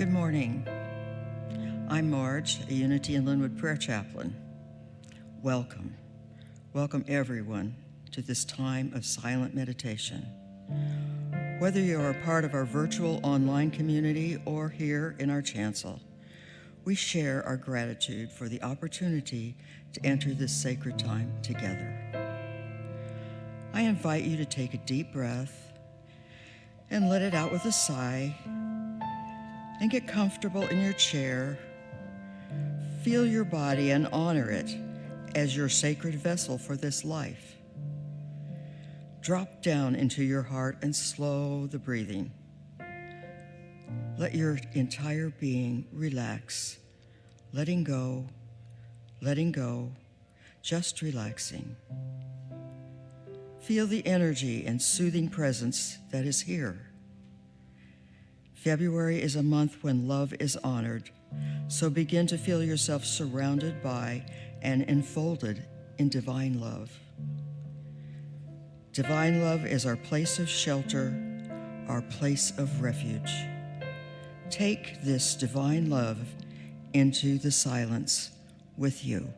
Good morning. I'm Marge, a Unity in Lynnwood prayer chaplain. Welcome. Welcome everyone to this time of silent meditation. Whether you are a part of our virtual online community or here in our chancel, we share our gratitude for the opportunity to enter this sacred time together. I invite you to take a deep breath and let it out with a sigh, and get comfortable in your chair. Feel your body and honor it as your sacred vessel for this life. Drop down into your heart and slow the breathing. Let your entire being relax, letting go, just relaxing. Feel the energy and soothing presence that is here. February is a month when love is honored, so begin to feel yourself surrounded by and enfolded in divine love. Divine love is our place of shelter, our place of refuge. Take this divine love into the silence with you.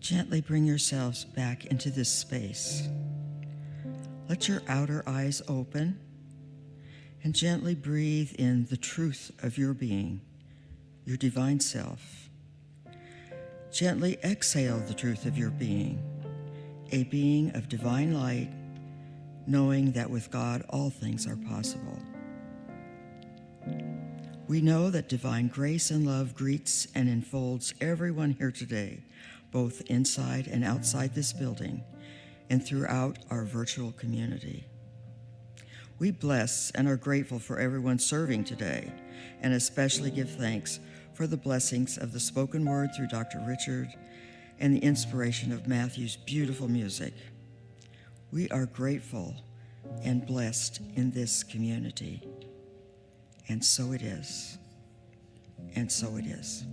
Gently bring yourselves back into this space. Let your outer eyes open and gently breathe in the truth of your being, your divine self. Gently exhale the truth of your being, a being of divine light, knowing that with God all things are possible. We know that divine grace and love greets and enfolds everyone here today, both inside and outside this building and throughout our virtual community. We bless and are grateful for everyone serving today, and especially give thanks for the blessings of the spoken word through Dr. Richard and the inspiration of Matthew's beautiful music. We are grateful and blessed in this community. And so it is. And so it is.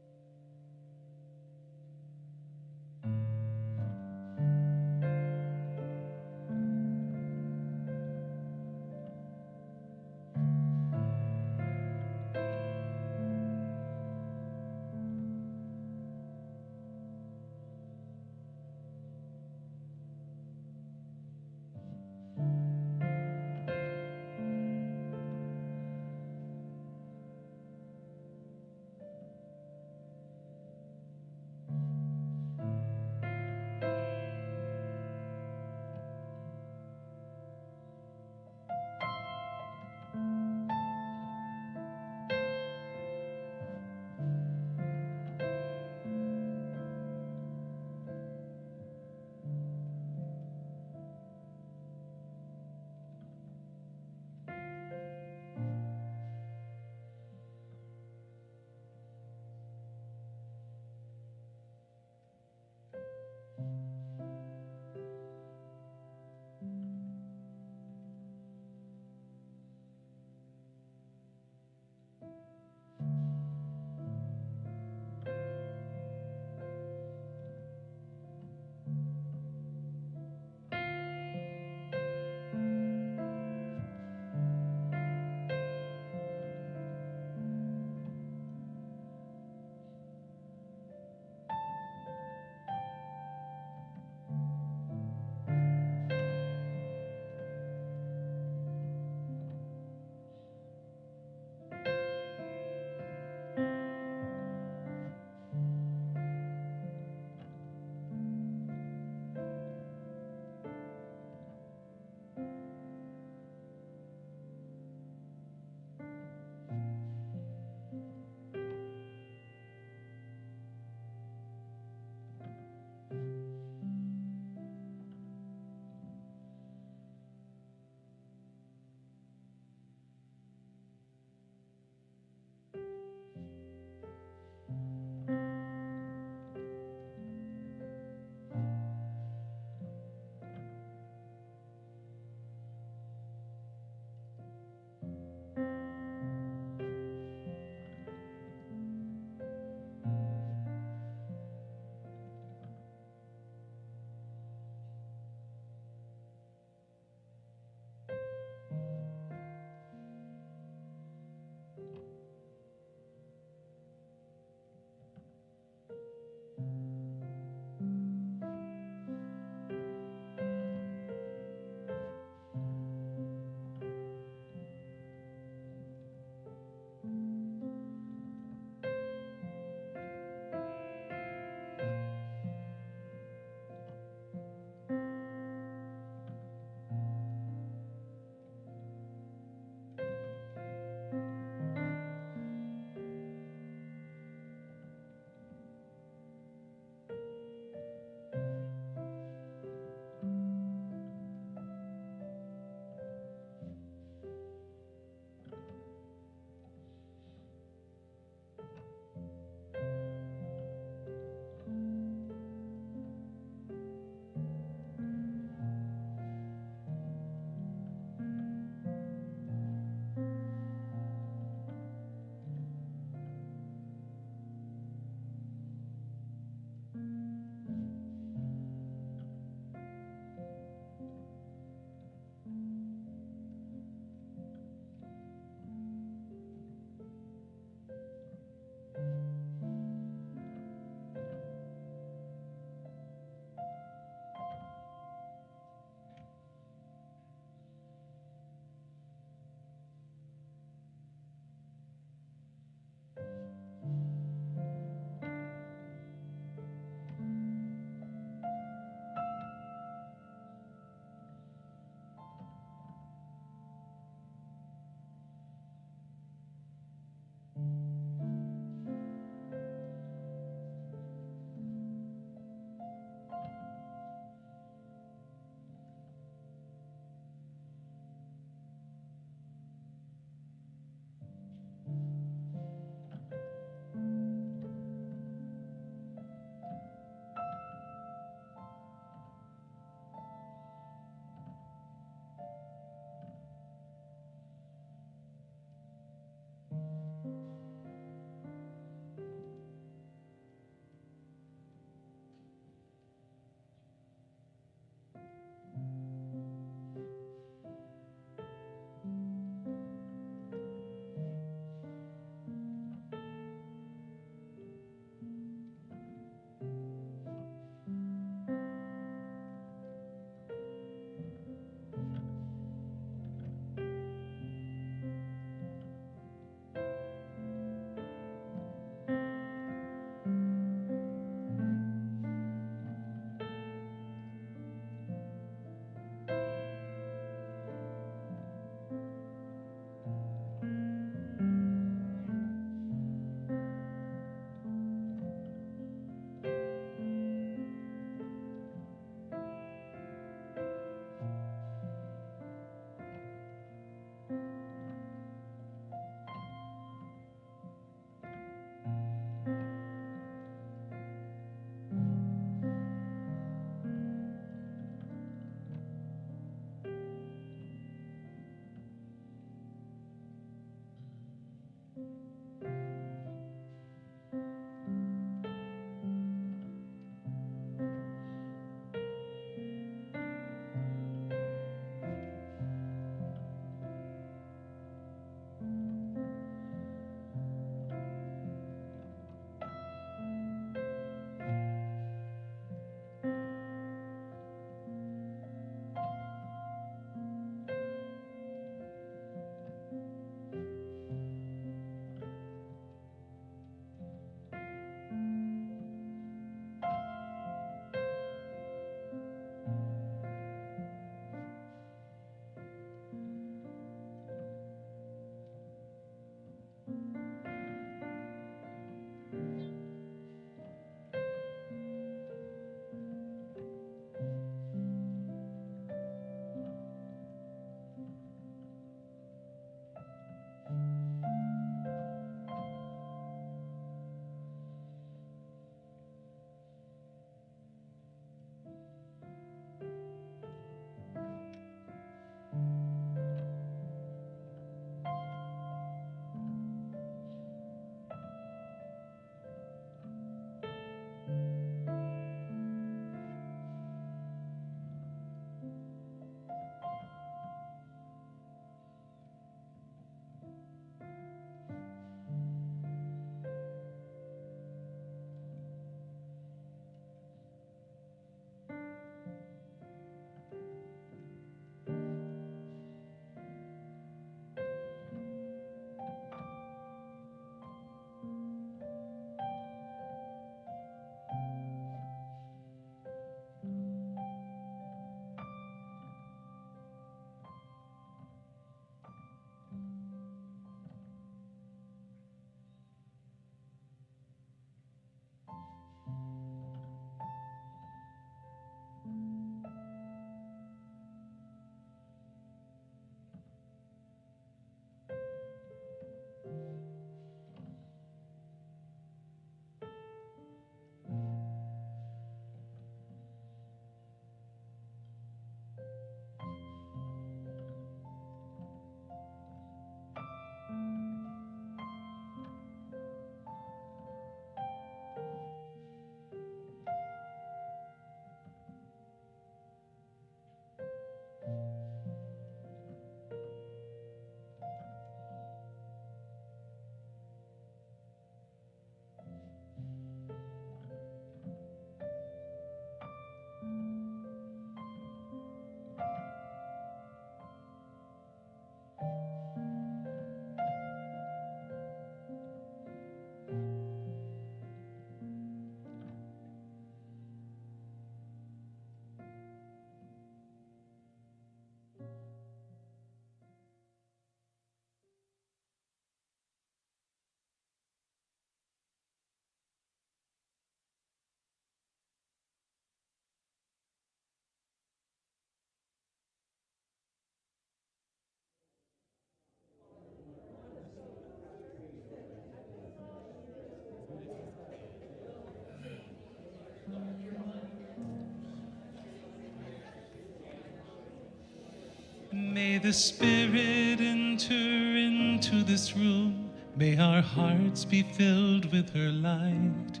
May the Spirit enter into this room. May our hearts be filled with her light.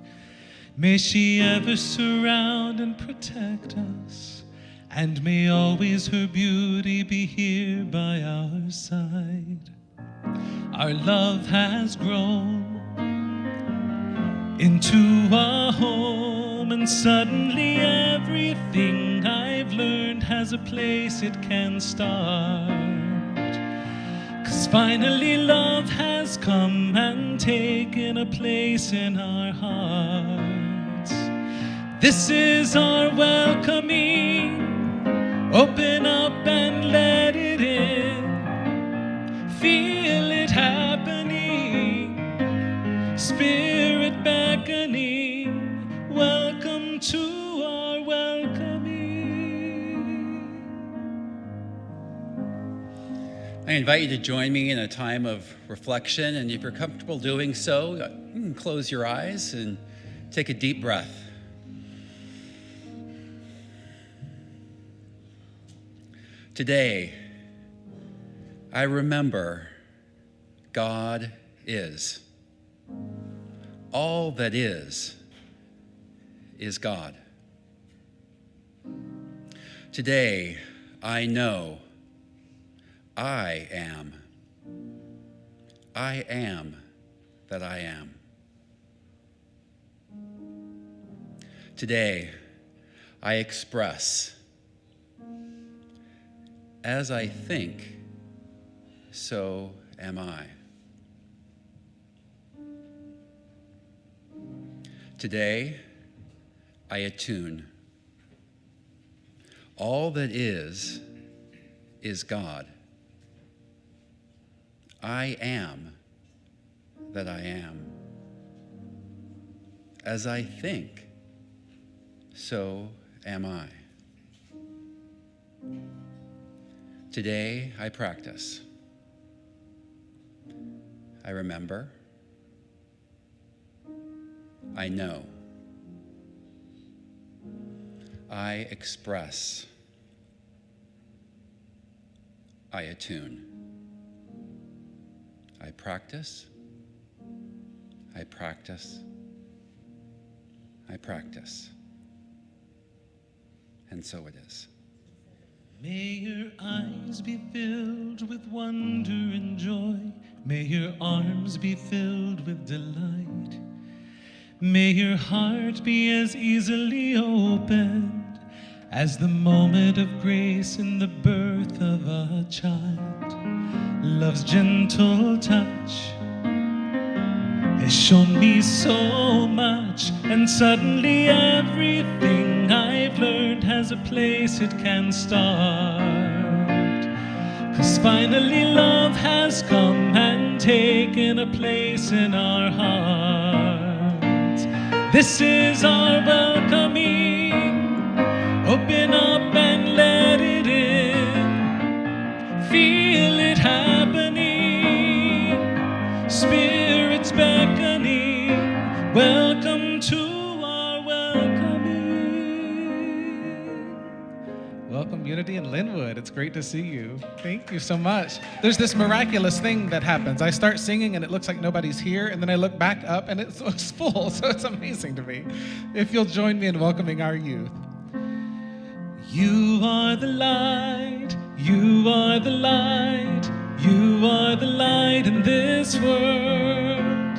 May she ever surround and protect us. And may always her beauty be here by our side. Our love has grown into a home, and suddenly everything I've learned has a place it can start. 'Cause finally love has come and taken a place in our hearts. This is our welcoming. Open up and let it in. Feel it happening. Spirit beckoning. Welcome to our welcoming. I invite you to join me in a time of reflection, and if you're comfortable doing so, you can close your eyes and take a deep breath. Today, I remember God is. All that is God. Today, I know I am. I am that I am. Today, I express. As I think, so am I. Today, I attune. All that is God. I am that I am. As I think, so am I. Today, I practice. I remember. I know. I express. I attune. I practice. I practice. I practice. And so it is. May your eyes be filled with wonder and joy. May your arms be filled with delight. May your heart be as easily opened as the moment of grace in the birth of a child. Love's gentle touch has shown me so much, and suddenly everything I've learned has a place it can start. 'Cause Finally love has come and taken a place in our hearts. This is our welcoming. Open up and let it in. Feel it happening. Spirits beckoning. Welcome to our welcoming. Welcome, Unity in Lynnwood. It's great to see you. Thank you so much. There's this miraculous thing that happens. I start singing and it looks like nobody's here, and then I look back up and it looks full, so it's amazing to me. If you'll join me in welcoming our youth. You are the light, you are the light, you are the light in this world.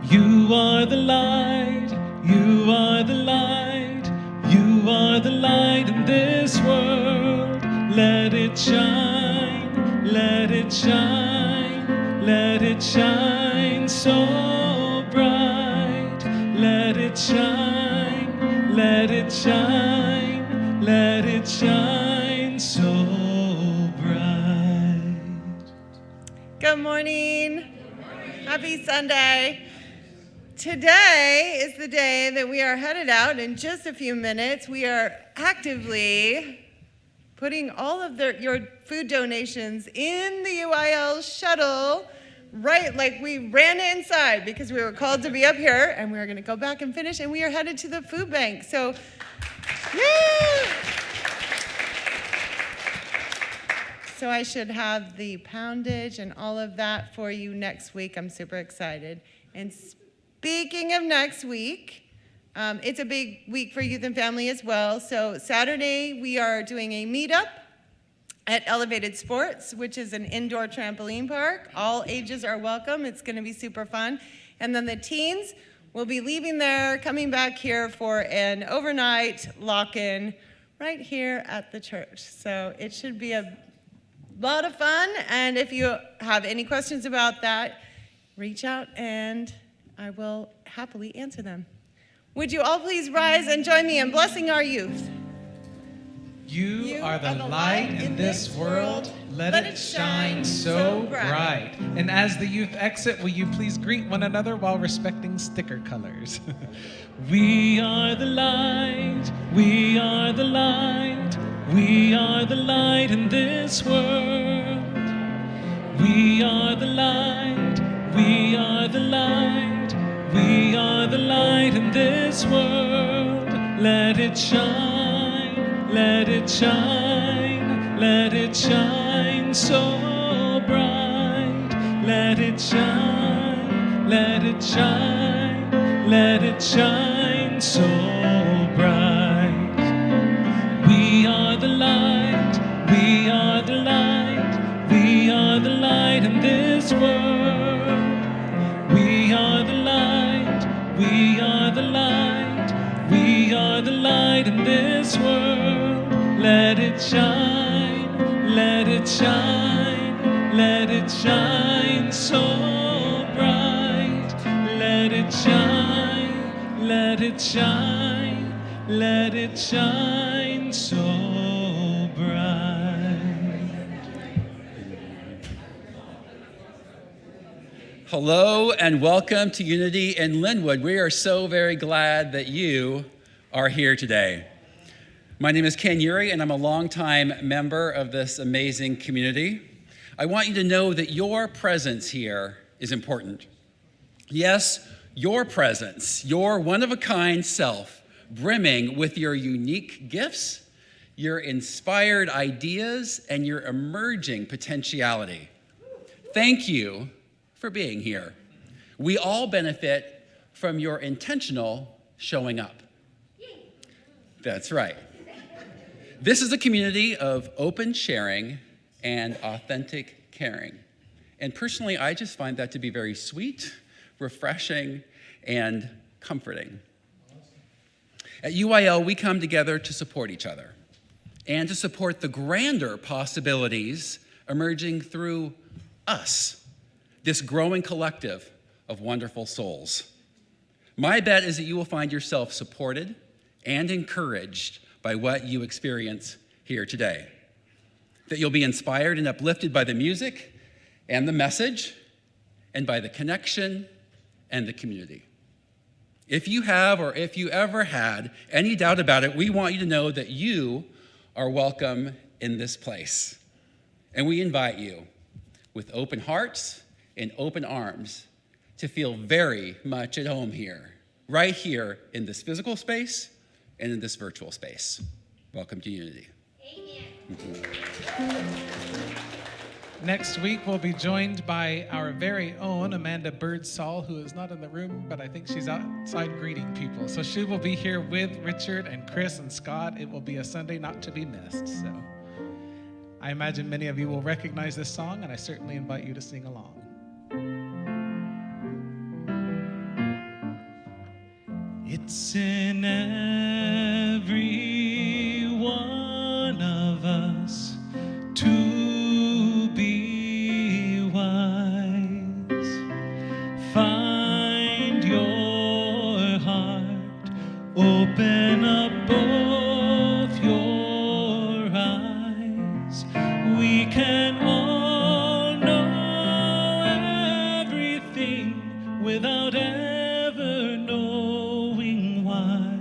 You are the light, you are the light, you are the light in this world. Let it shine, let it shine, let it shine so bright. Let it shine, let it shine. Let it shine so bright. Good morning. Happy Sunday. Today is the day that we are headed out in just a few minutes. We are actively putting all of your food donations in the UIL shuttle, right? Like we ran inside because we were called to be up here, and we are going to go back and finish, and we are headed to the food bank. So, yeah. So I should have the poundage and all of that for you next week. I'm super excited. And speaking of next week, it's a big week for youth and family as well. So Saturday, we are doing a meetup at Elevated Sports, which is an indoor trampoline park. All ages are welcome. It's going to be super fun. And then the teens will be leaving there, coming back here for an overnight lock-in right here at the church. So it should be a lot of fun. And if you have any questions about that, reach out and I will happily answer them. Would you all please rise and join me in blessing our youth? You are the light in this world. Let it shine so bright. And as the youth exit, will you please greet one another while respecting sticker colors? We are the light. We are the light. We are the light in this world. We are the light. We are the light. We are the light in this world. Let it shine, let it shine, let it shine so bright. Let it shine, let it shine, let it shine so bright. We are the light, we are the light, we are the light in this world. We are the light, we are the light, we are the light in this world. Let it shine, let it shine, let it shine so bright. Let it shine, let it shine, let it shine so bright. Hello and welcome to Unity in Lynnwood. We are so very glad that you are here today. My name is Ken Urey, and I'm a longtime member of this amazing community. I want you to know that your presence here is important. Yes, your presence, your one-of-a-kind self, brimming with your unique gifts, your inspired ideas, and your emerging potentiality. Thank you for being here. We all benefit from your intentional showing up. That's right. This is a community of open sharing and authentic caring. And personally, I just find that to be very sweet, refreshing, and comforting. At UIL, we come together to support each other and to support the grander possibilities emerging through us, this growing collective of wonderful souls. My bet is that you will find yourself supported and encouraged by what you experience here today. that you'll be inspired and uplifted by the music and the message, and by the connection and the community. If you have, or if you ever had any doubt about it, we want you to know that you are welcome in this place. And we invite you with open hearts and open arms to feel very much at home here, right here in this physical space and in this virtual space. Welcome to Unity. Amen. Next week, we'll be joined by our very own Amanda Birdsall, who is not in the room, but I think she's outside greeting people. So she will be here with Richard and Chris and Scott. It will be a Sunday not to be missed. So I imagine many of you will recognize this song, and I certainly invite you to sing along. It's in every one of us to be wise. Find your heart, open up both your eyes. We can all know everything without ever knowing why.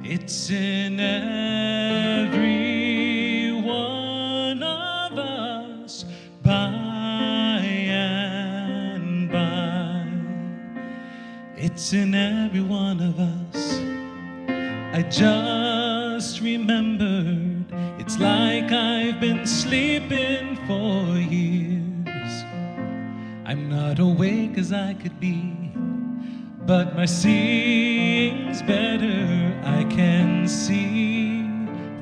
It's in every one of us by and by. It's in every one of us. I just remembered, it's like I've been sleeping for years. I'm not awake as I could be, but my seeing's better. I can see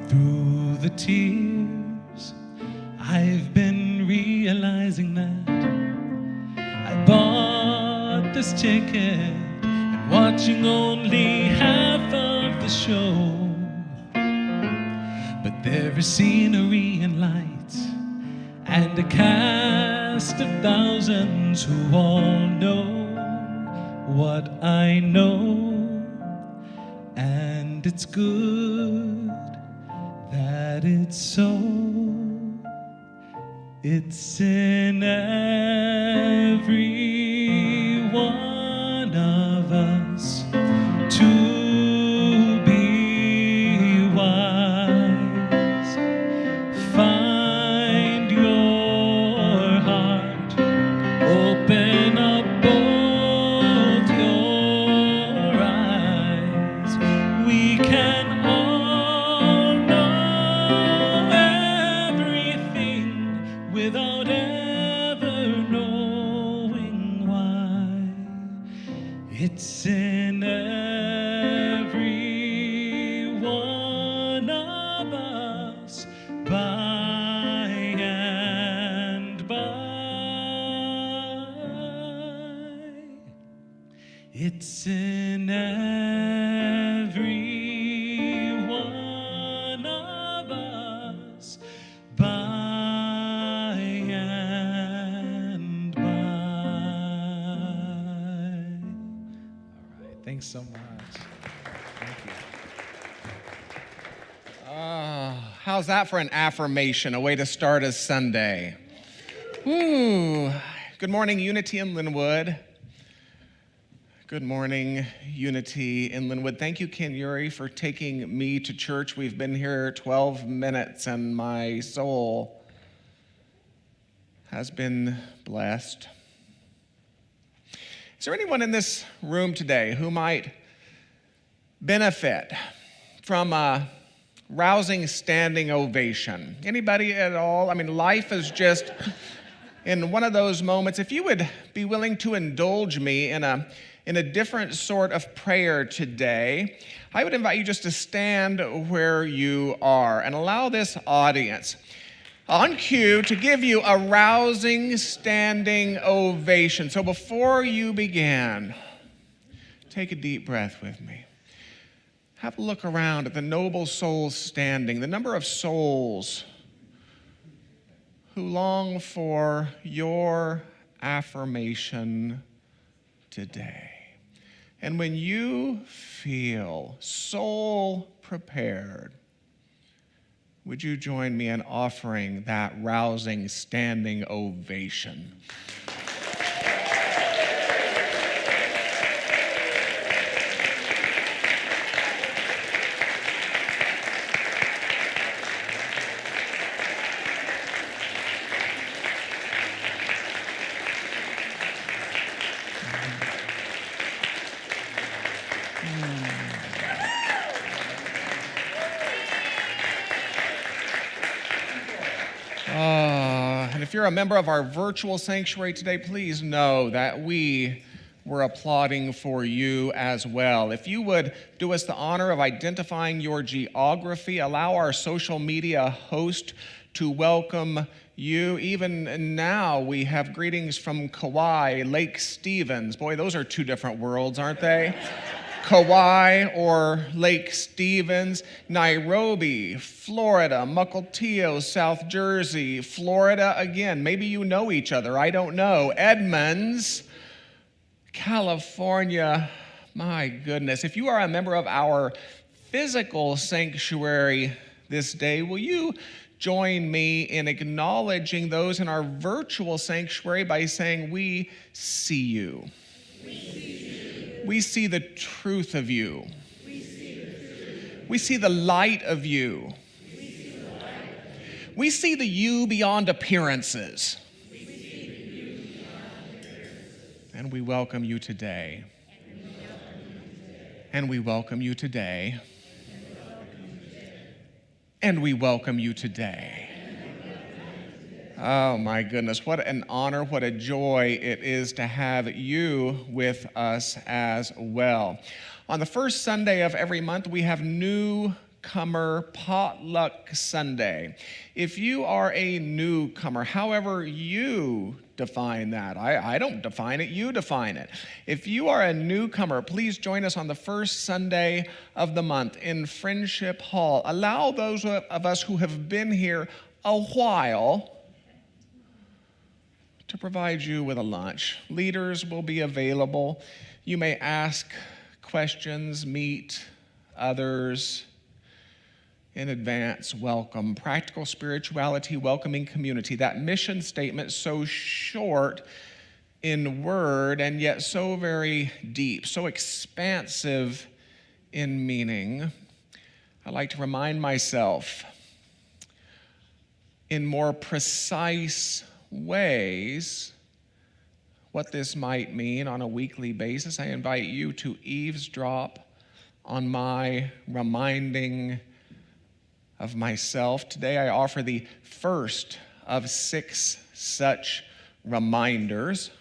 through the tears. I've been realizing that I bought this ticket and watching only half of the show. But there is scenery and lights and a cast of thousands who all know what I know, and it's good that it's so. It's in every one of us to be wise. Find your heart, open up both your eyes. We can all know everything without ever knowing why. It's in every one of us by and by. It's in every one of us by and by. All right, thanks so much. Thank you. How's that for an affirmation, a way to start a Sunday? Ooh. Good morning, Unity in Lynnwood. Good morning, Unity in Lynnwood. Thank you, Ken Yuri, for taking me to church. We've been here 12 minutes, and my soul has been blessed. Is there anyone in this room today who might benefit from a rousing standing ovation? Anybody at all? I mean, life is just in one of those moments. If you would be willing to indulge me in a different sort of prayer today, I would invite you just to stand where you are and allow this audience on cue to give you a rousing standing ovation. So before you begin, take a deep breath with me. Have a look around at the noble souls standing, the number of souls who long for your affirmation today. And when you feel soul prepared, would you join me in offering that rousing standing ovation? And if you're a member of our virtual sanctuary today, please know that we were applauding for you as well. If you would do us the honor of identifying your geography, allow our social media host to welcome you. Even now, we have greetings from Kauai, Lake Stevens. Boy, those are two different worlds, aren't they? Kauai or Lake Stevens, Nairobi, Florida, Mukilteo, South Jersey, Florida again. Maybe you know each other, I don't know. Edmonds, California, my goodness. If you are a member of our physical sanctuary this day, will you join me in acknowledging those in our virtual sanctuary by saying, "We see you. We see the truth of you. We see the light of you. We see the you beyond appearances. And we welcome you today. And we welcome you today. And we welcome you today." Oh my goodness, what an honor, what a joy it is to have you with us as well. On the first Sunday of every month, we have Newcomer Potluck Sunday. If you are a newcomer, however you define that, I don't define it, you define it. If you are a newcomer, please join us on the first Sunday of the month in Friendship Hall. Allow those of us who have been here a while to provide you with a lunch. Leaders will be available. You may ask questions, meet others in advance. Welcome. Practical spirituality, welcoming community. That mission statement, so short in word and yet so very deep, so expansive in meaning. I like to remind myself in more precise ways what this might mean on a weekly basis. I invite you to eavesdrop on my reminding of myself. Today I offer the first of 6 such reminders,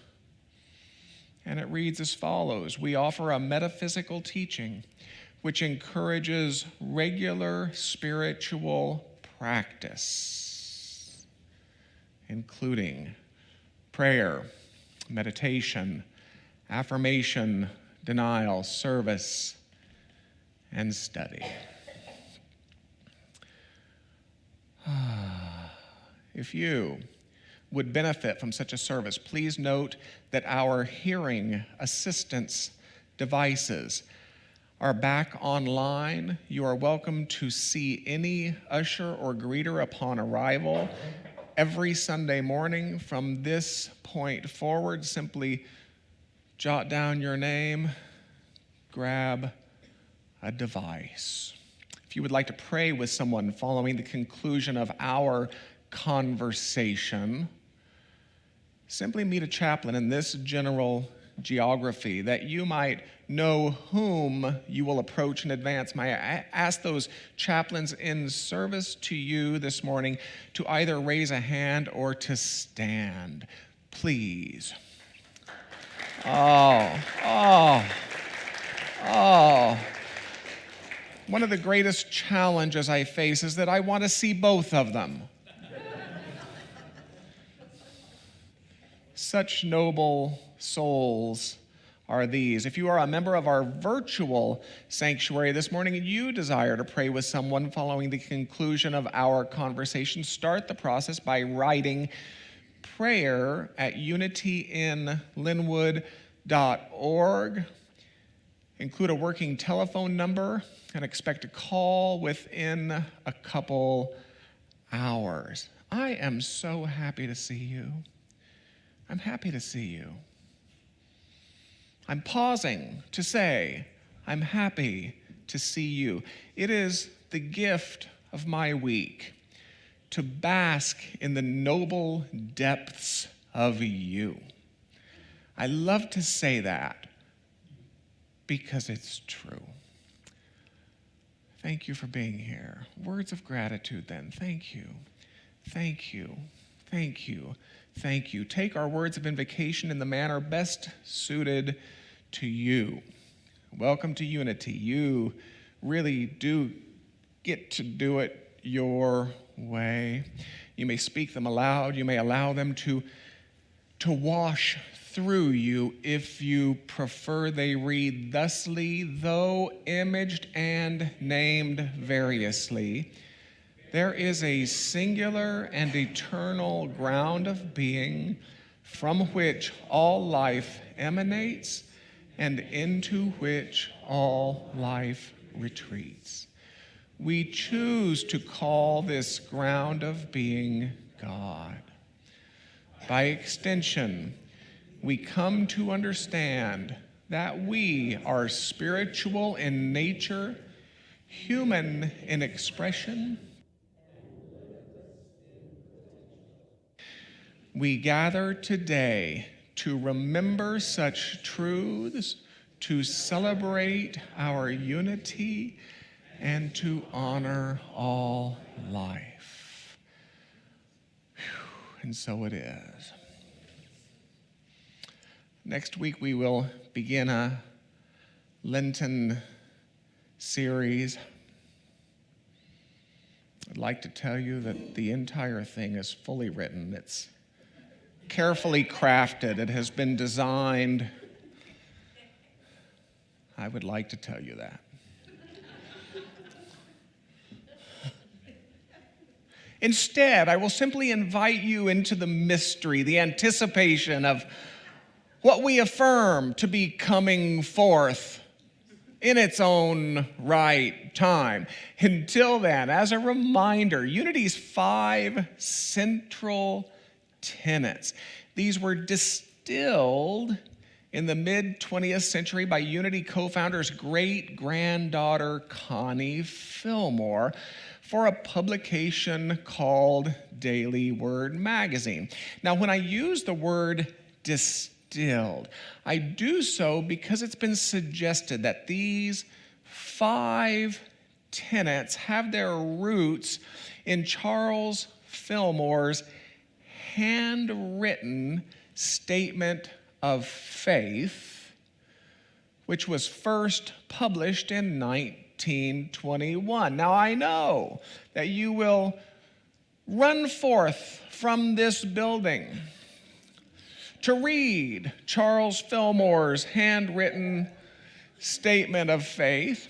and it reads as follows. We offer a metaphysical teaching which encourages regular spiritual practice, including prayer, meditation, affirmation, denial, service, and study. If you would benefit from such a service, please note that our hearing assistance devices are back online. You are welcome to see any usher or greeter upon arrival. Every Sunday morning from this point forward, simply jot down your name, grab a device. If you would like to pray with someone following the conclusion of our conversation, simply meet a chaplain in this general geography that you might know whom you will approach in advance. May I ask those chaplains in service to you this morning to either raise a hand or to stand, please. Oh. One of the greatest challenges I face is that I want to see both of them. Such noble souls are these. If you are a member of our virtual sanctuary this morning and you desire to pray with someone following the conclusion of our conversation, start the process by writing prayer at unityinlynnwood.org. Include a working telephone number and expect a call within a couple ours. I am so happy to see you. I'm happy to see you. I'm pausing to say, I'm happy to see you. It is the gift of my week to bask in the noble depths of you. I love to say that because it's true. Thank you for being here. Words of gratitude then. Thank you. Thank you. Thank you. Thank you. Take our words of invocation in the manner best suited to you. Welcome to Unity. You really do get to do it your way. You may speak them aloud. You may allow them to wash through you if you prefer. They read thusly, though imaged and named variously, there is a singular and eternal ground of being from which all life emanates and into which all life retreats. We choose to call this ground of being God. By extension, we come to understand that we are spiritual in nature, human in expression. We gather today to remember such truths, to celebrate our unity, and to honor all life. And so it is. Next week we will begin a Lenten series. I'd like to tell you that the entire thing is fully written. It's carefully crafted. It has been designed. I would like to tell you that. Instead, I will simply invite you into the mystery, the anticipation of what we affirm to be coming forth in its own right time. Until then, as a reminder, Unity's 5 central tenets. These were distilled in the mid-20th century by Unity co-founder's great-granddaughter Connie Fillmore for a publication called Daily Word Magazine. Now, when I use the word distilled, I do so because it's been suggested that these 5 tenets have their roots in Charles Fillmore's handwritten statement of faith, which was first published in 1921. Now, I know that you will run forth from this building to read Charles Fillmore's handwritten statement of faith.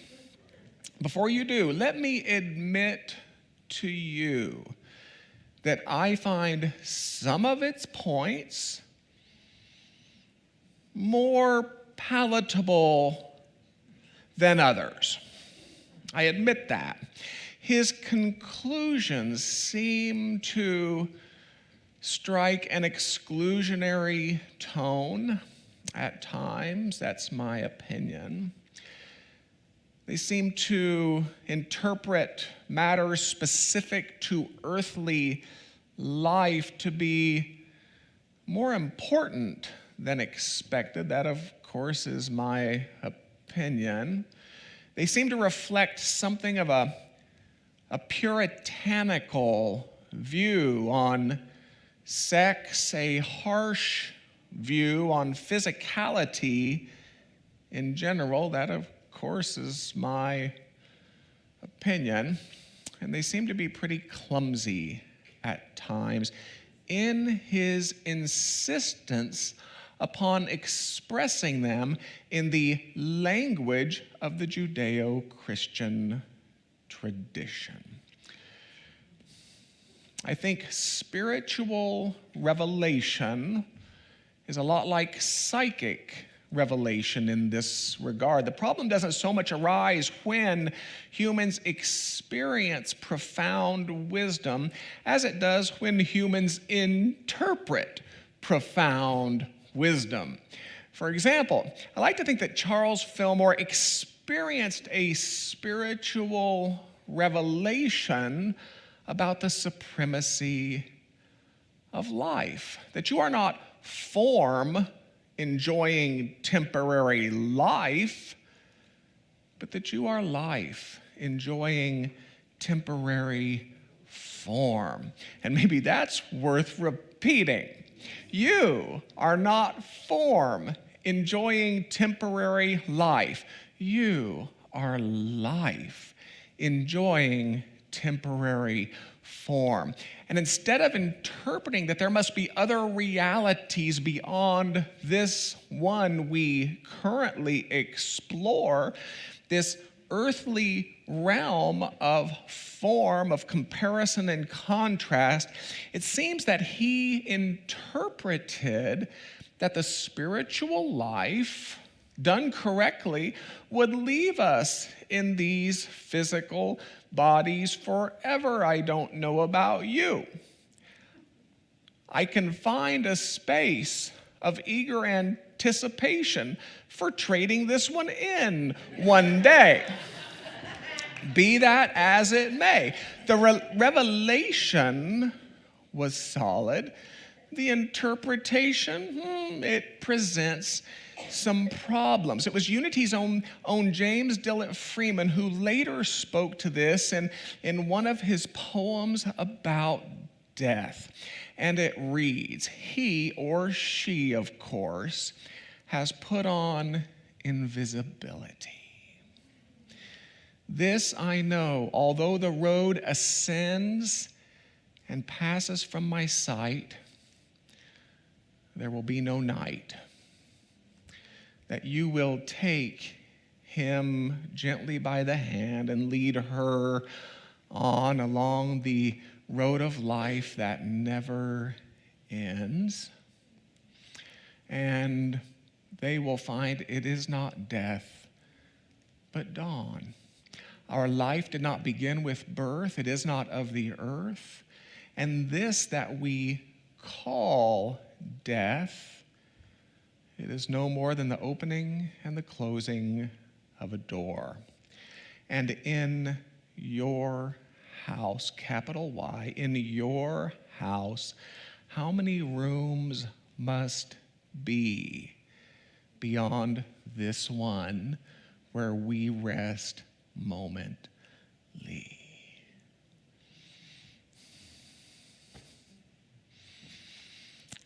Before you do, let me admit to you that I find some of its points more palatable than others. I admit that. His conclusions seem to strike an exclusionary tone at times. That's my opinion. They seem to interpret matters specific to earthly life to be more important than expected. That, of course, is my opinion. They seem to reflect something of a puritanical view on sex, a harsh view on physicality in general. That, of course, is my opinion. And they seem to be pretty clumsy at times in his insistence upon expressing them in the language of the Judeo-Christian tradition. I think spiritual revelation is a lot like psychic revelation in this regard. The problem doesn't so much arise when humans experience profound wisdom as it does when humans interpret profound wisdom. For example, I like to think that Charles Fillmore experienced a spiritual revelation about the supremacy of life, that you are not form enjoying temporary life, but that you are life enjoying temporary form. And maybe that's worth repeating. You are not form enjoying temporary life. You are life enjoying temporary form. And instead of interpreting that there must be other realities beyond this one we currently explore, this earthly realm of form, of comparison and contrast, it seems that he interpreted that the spiritual life, done correctly, would leave us in these physical bodies forever. I don't know about you. I can find a space of eager anticipation for trading this one in one day. Be that as it may. The revelation was solid. The interpretation, it presents some problems. It was Unity's own James Dillett Freeman who later spoke to this in one of his poems about death. And it reads, he or she, of course, has put on invisibility. This I know, although the road ascends and passes from my sight, there will be no night. That you will take him gently by the hand and lead her on along the road of life that never ends. And they will find it is not death, but dawn. Our life did not begin with birth. It is not of the earth. And this that we call death, it is no more than the opening and the closing of a door. And in your house, capital Y, in your house, how many rooms must be beyond this one where we rest momently?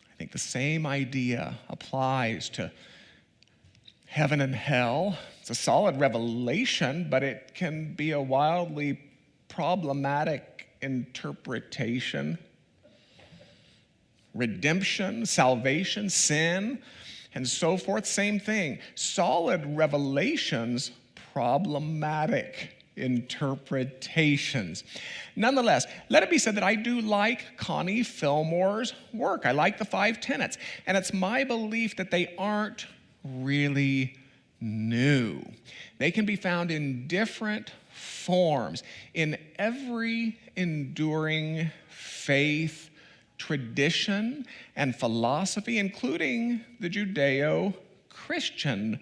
I think the same idea applies to heaven and hell. It's a solid revelation, but it can be a wildly problematic interpretation. Redemption, salvation, sin, and so forth, same thing. Solid revelations, problematic interpretations. Nonetheless, let it be said that I do like Connie Fillmore's work. I like the 5 tenets, and it's my belief that they aren't really new. They can be found in different forms in every enduring faith, tradition, and philosophy, including the Judeo-Christian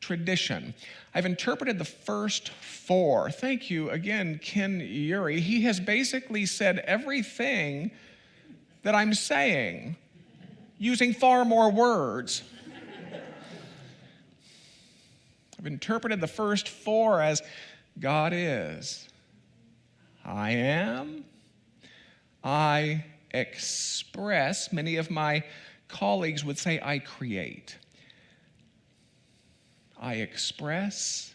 tradition. I've interpreted the first 4. Thank you again, Ken Ury. He has basically said everything that I'm saying using far more words. I've interpreted the first 4 as God is, I am, I express. Many of my colleagues would say I create. I express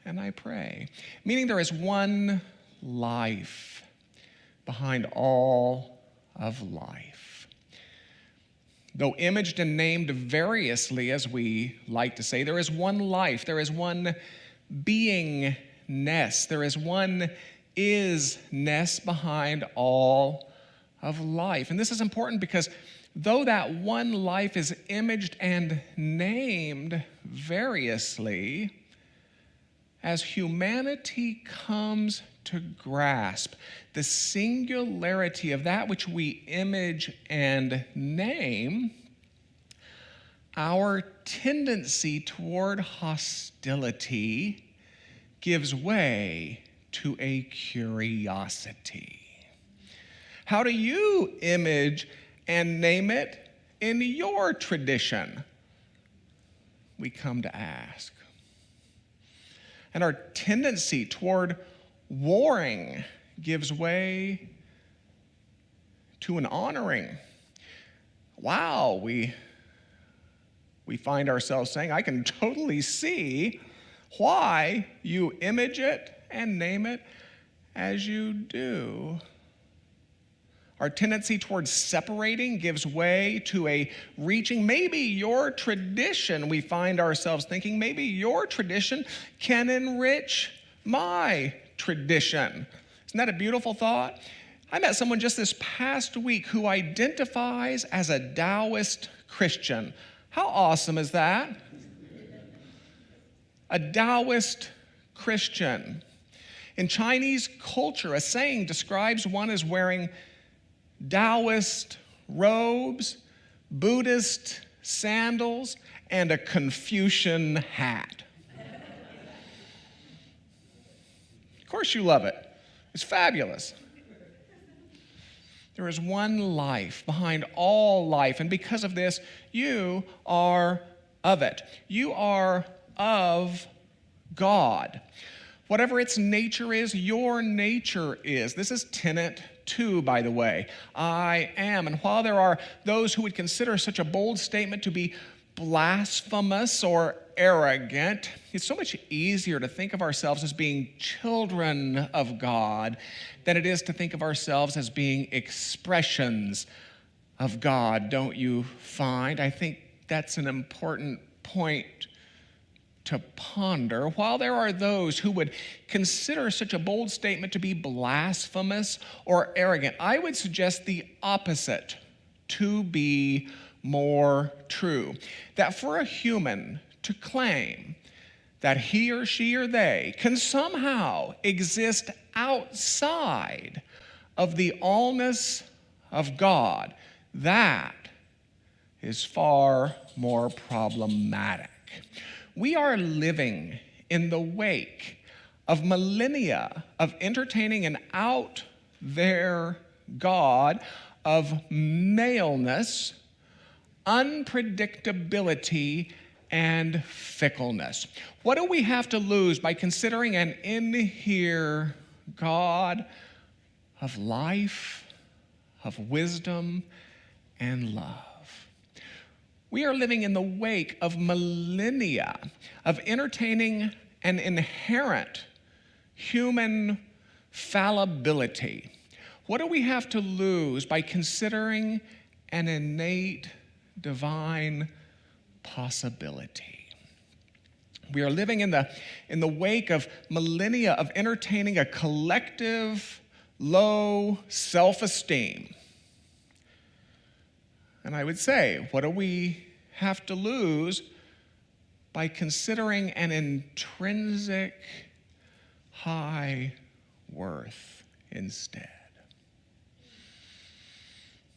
and I pray. Meaning there is one life behind all of life. Though imaged and named variously, as we like to say, there is one life, there is one beingness, there is one isness behind all of life. And this is important because though that one life is imaged and named variously, as humanity comes to grasp the singularity of that which we image and name, our tendency toward hostility gives way to a curiosity. How do you image and name it in your tradition? We come to ask. And our tendency toward warring gives way to an honoring. Wow, we find ourselves saying, I can totally see why you image it and name it as you do. Our tendency towards separating gives way to a reaching. Maybe your tradition, we find ourselves thinking, maybe your tradition can enrich my tradition. Isn't that a beautiful thought? I met someone just this past week who identifies as a Taoist Christian. How awesome is that? A Taoist Christian. In Chinese culture, a saying describes one as wearing Taoist robes, Buddhist sandals, and a Confucian hat. Of course you love it. It's fabulous. There is one life behind all life, and because of this, you are of it. You are of God. Whatever its nature is, your nature is. This is tenet 2, by the way. I am. And while there are those who would consider such a bold statement to be blasphemous or arrogant, it's so much easier to think of ourselves as being children of God than it is to think of ourselves as being expressions of God, don't you find? I think that's an important point to ponder. While there are those who would consider such a bold statement to be blasphemous or arrogant, I would suggest the opposite to be more true. That for a human to claim that he or she or they can somehow exist outside of the allness of God, that is far more problematic. We are living in the wake of millennia of entertaining an out there God of maleness, unpredictability, and fickleness. What do we have to lose by considering an in here God of life, of wisdom, and love? We are living in the wake of millennia of entertaining an inherent human fallibility. What do we have to lose by considering an innate divine possibility? We are living in the wake of millennia of entertaining a collective low self-esteem. And I would say, what do we have to lose by considering an intrinsic high worth instead?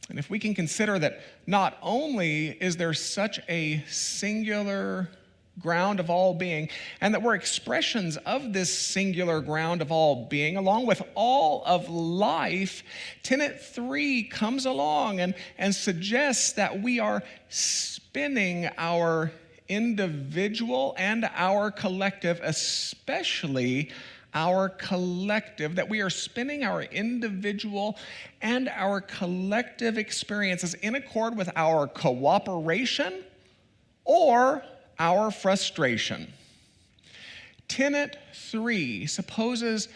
And if we can consider that not only is there such a singular ground of all being, and that we're expressions of this singular ground of all being, along with all of life, tenet 3 comes along and suggests that we are spinning our individual and our collective, especially our collective, that we are spinning our individual and our collective experiences in accord with our cooperation or our frustration. Tenet 3 supposes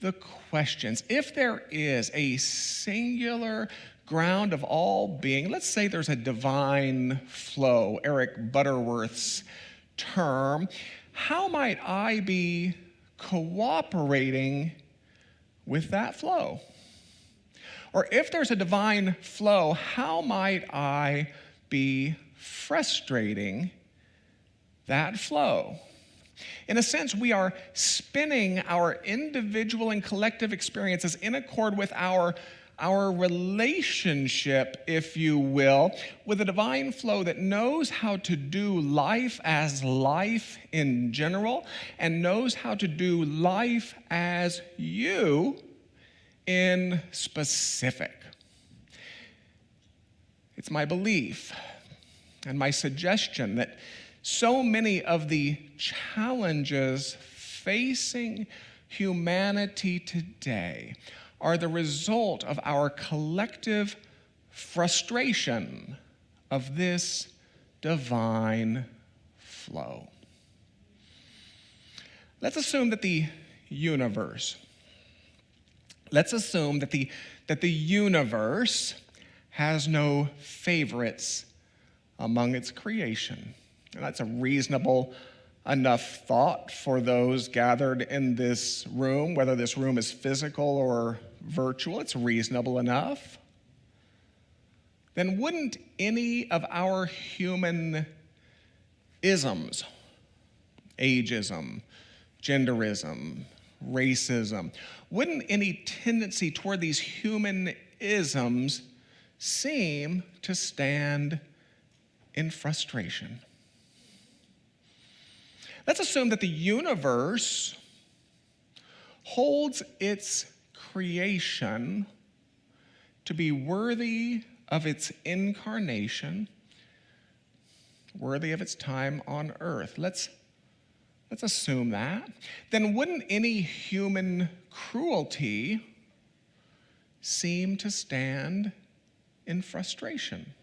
the questions. If there is a singular ground of all being, let's say there's a divine flow, Eric Butterworth's term, how might I be cooperating with that flow? Or if there's a divine flow, how might I be frustrating that flow? In a sense, we are spinning our individual and collective experiences in accord with our relationship, if you will, with a divine flow that knows how to do life as life in general and knows how to do life as you in specific. It's my belief and my suggestion that so many of the challenges facing humanity today are the result of our collective frustration of this divine flow. Let's assume that the universe has no favorites among its creation. And that's a reasonable enough thought for those gathered in this room, whether this room is physical or virtual. It's reasonable enough. Then wouldn't any of our human isms, ageism, genderism, racism, wouldn't any tendency toward these human isms seem to stand in frustration? Let's assume that the universe holds its creation to be worthy of its incarnation, worthy of its time on earth. Let's assume that. Then wouldn't any human cruelty seem to stand in frustration?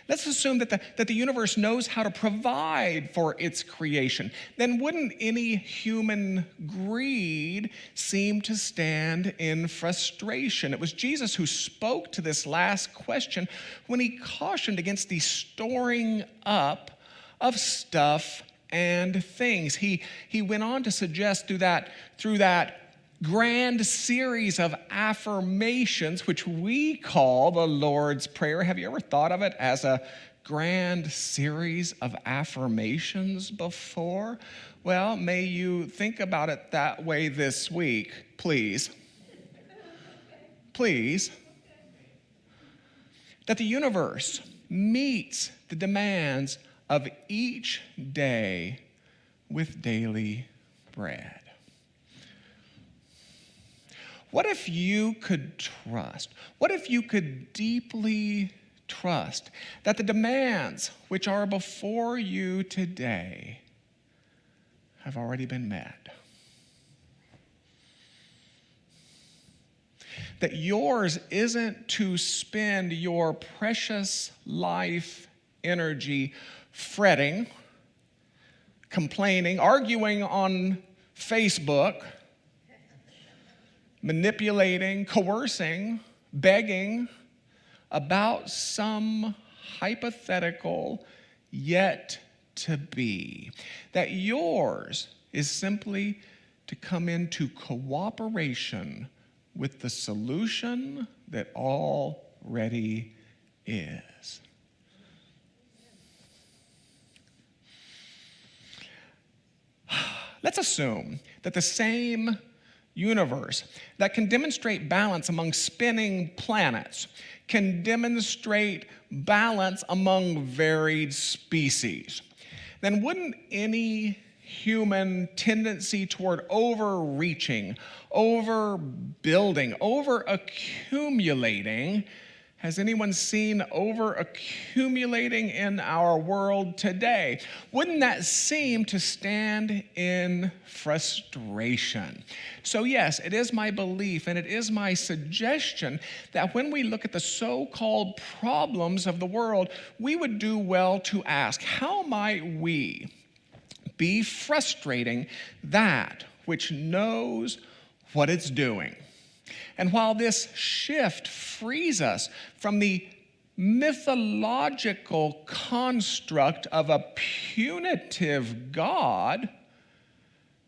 Let's assume that the universe knows how to provide for its creation. Then wouldn't any human greed seem to stand in frustration? It was Jesus who spoke to this last question when he cautioned against the storing up of stuff and things. He went on to suggest through that grand series of affirmations, which we call the Lord's Prayer. Have you ever thought of it as a grand series of affirmations before? Well, may you think about it that way this week, please. Please. That the universe meets the demands of each day with daily bread. What if you could trust? What if you could deeply trust that the demands which are before you today have already been met? That yours isn't to spend your precious life energy fretting, complaining, arguing on Facebook, manipulating, coercing, begging about some hypothetical yet to be. That yours is simply to come into cooperation with the solution that already is. Let's assume that the same universe that can demonstrate balance among spinning planets can demonstrate balance among varied species. Then wouldn't any human tendency toward overreaching, overbuilding, over-accumulating, has anyone seen over-accumulating in our world today? Wouldn't that seem to stand in frustration? So yes, it is my belief and it is my suggestion that when we look at the so-called problems of the world, we would do well to ask, how might we be frustrating that which knows what it's doing? And while this shift frees us from the mythological construct of a punitive God,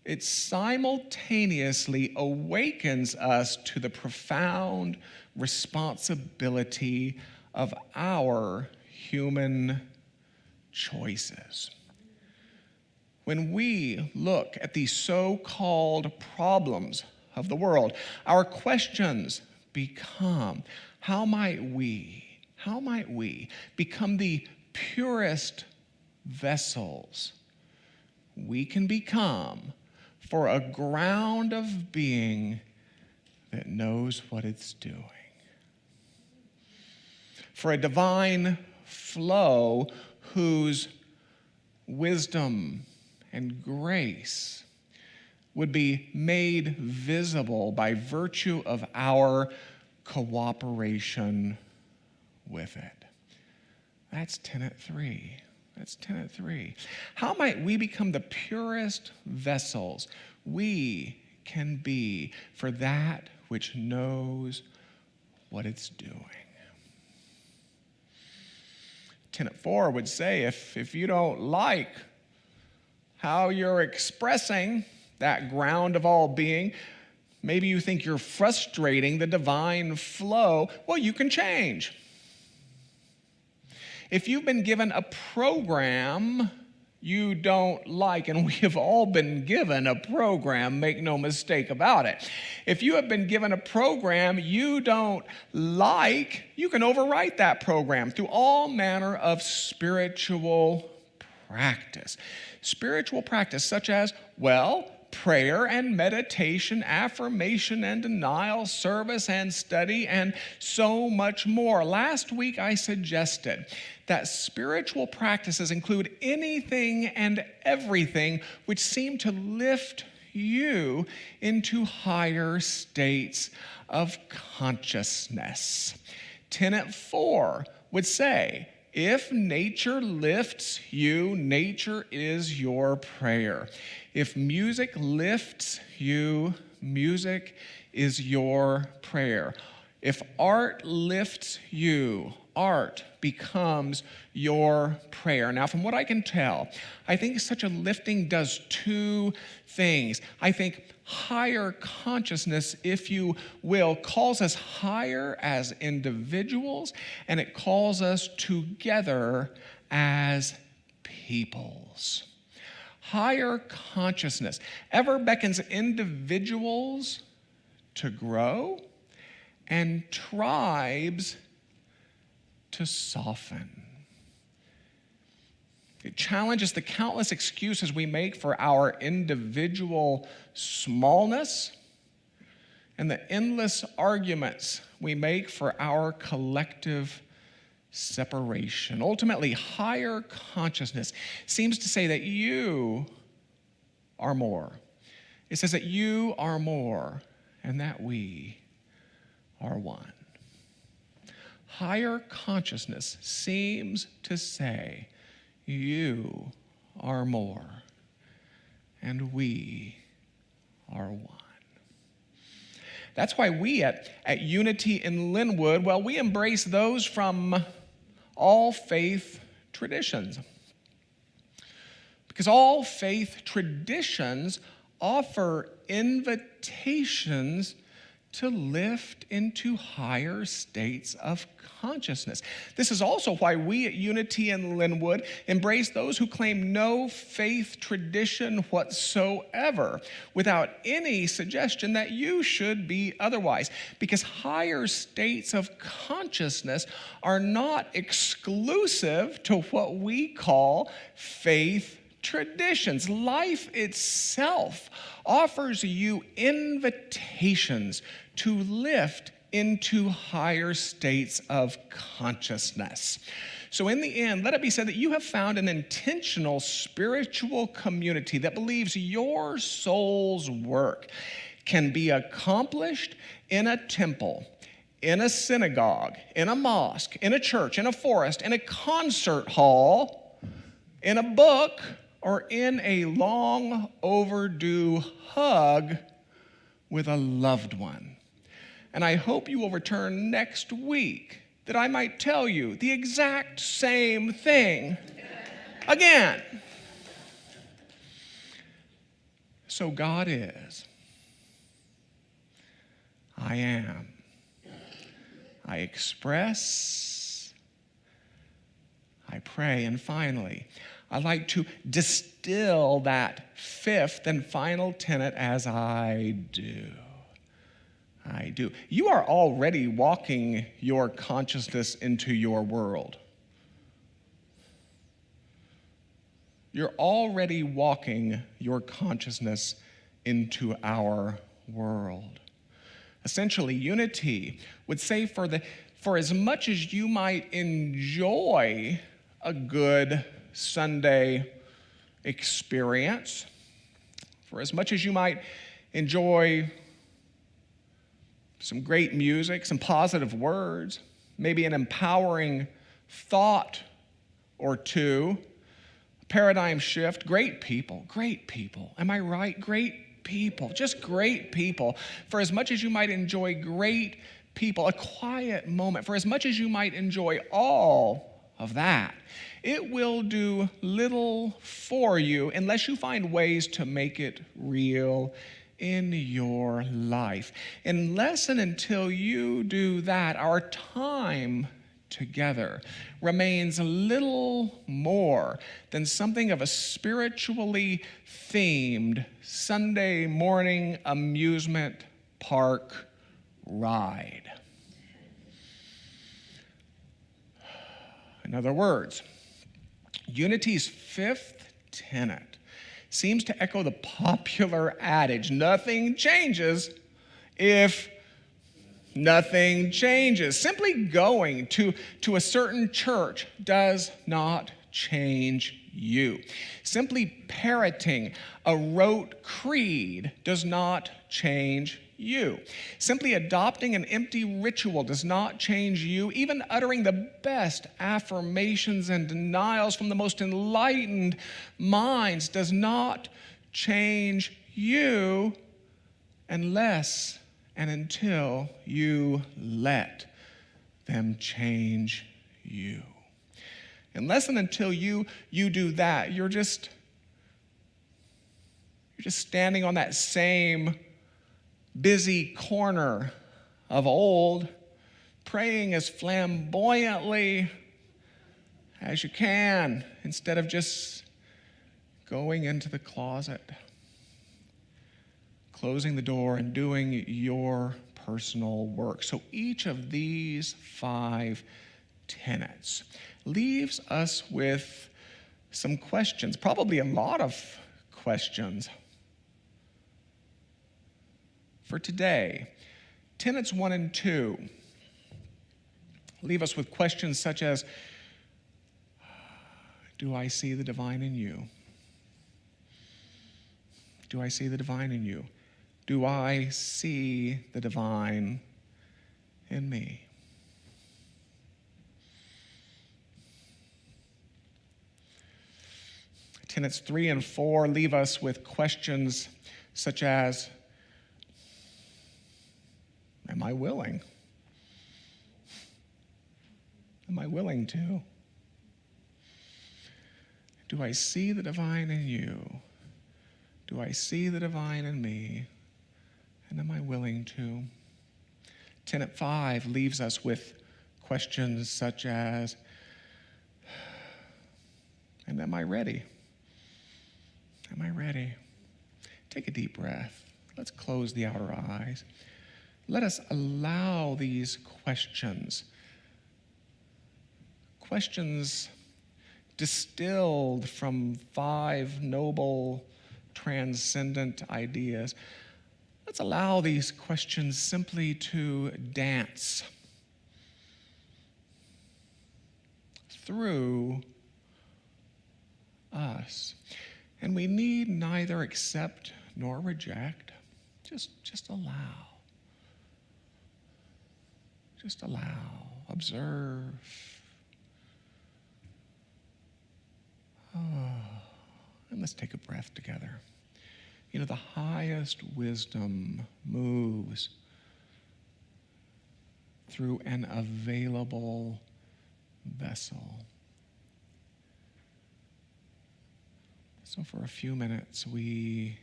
it simultaneously awakens us to the profound responsibility of our human choices. When we look at the so-called problems of the world, our questions become, how might we become the purest vessels we can become for a ground of being that knows what it's doing? For a divine flow whose wisdom and grace would be made visible by virtue of our cooperation with it. That's tenet 3. That's tenet 3. How might we become the purest vessels we can be for that which knows what it's doing? Tenet 4 would say, if you don't like how you're expressing that ground of all being, maybe you think you're frustrating the divine flow, well, you can change. If you've been given a program you don't like, and we have all been given a program, make no mistake about it. If you have been given a program you don't like, you can overwrite that program through all manner of spiritual practice. Spiritual practice such as, well, prayer and meditation, affirmation and denial, service and study, and so much more. Last week I suggested that spiritual practices include anything and everything which seem to lift you into higher states of consciousness. Tenet 4 would say, if nature lifts you, nature is your prayer. If music lifts you, music is your prayer. If art lifts you, art becomes your prayer. Now, from what I can tell, I think such a lifting does two things. I think higher consciousness, if you will, calls us higher as individuals, and it calls us together as peoples. Higher consciousness ever beckons individuals to grow and tribes to soften. It challenges the countless excuses we make for our individual smallness and the endless arguments we make for our collective separation. Ultimately, higher consciousness seems to say that you are more. It says that you are more and that we are one. Higher consciousness seems to say you are more and we are one. That's why we at Unity in Lynnwood, well, we embrace those from all faith traditions. Because all faith traditions offer invitations to lift into higher states of consciousness. This is also why we at Unity in Lynnwood embrace those who claim no faith tradition whatsoever, without any suggestion that you should be otherwise. Because higher states of consciousness are not exclusive to what we call faith traditions. Life itself offers you invitations to lift into higher states of consciousness. So in the end, let it be said that you have found an intentional spiritual community that believes your soul's work can be accomplished in a temple, in a synagogue, in a mosque, in a church, in a forest, in a concert hall, in a book, or in a long overdue hug with a loved one. And I hope you will return next week that I might tell you the exact same thing again. So God is. I am. I express. I pray. And finally, I like to distill that fifth and final tenet as I do. I do. You are already walking your consciousness into your world. You're already walking your consciousness into our world. Essentially, unity would say for as much as you might enjoy a good Sunday experience, for as much as you might enjoy some great music, some positive words, maybe an empowering thought or two, paradigm shift, great people. Am I right? Great people, just great people. For as much as you might enjoy great people, a quiet moment, for as much as you might enjoy all of that, it will do little for you unless you find ways to make it real in your life. Unless and until you do that, our time together remains little more than something of a spiritually themed Sunday morning amusement park ride. In other words, unity's fifth tenet seems to echo the popular adage, nothing changes if nothing changes. Simply going to a certain church does not change you. Simply parroting a rote creed does not change you. Simply adopting an empty ritual does not change you. Even uttering the best affirmations and denials from the most enlightened minds does not change you unless and until you let them change you. Unless and until you do that, you're just standing on that same busy corner of old, praying as flamboyantly as you can, instead of just going into the closet, closing the door, and doing your personal work. So each of these 5 tenets leaves us with some questions, probably a lot of questions. For today, tenets 1 and 2 leave us with questions such as, do I see the divine in you? Do I see the divine in you? Do I see the divine in me? Tenets 3 and 4 leave us with questions such as, am I willing? Am I willing to? Do I see the divine in you? Do I see the divine in me? And am I willing to? Tenet 5 leaves us with questions such as, and am I ready? Am I ready? Take a deep breath. Let's close the outer eyes. Let us allow these questions distilled from 5 noble, transcendent ideas. Let's allow these questions simply to dance through us. And we need neither accept nor reject. Just allow. Just allow. Observe. And let's take a breath together. You know, the highest wisdom moves through an available vessel. So for a few minutes, we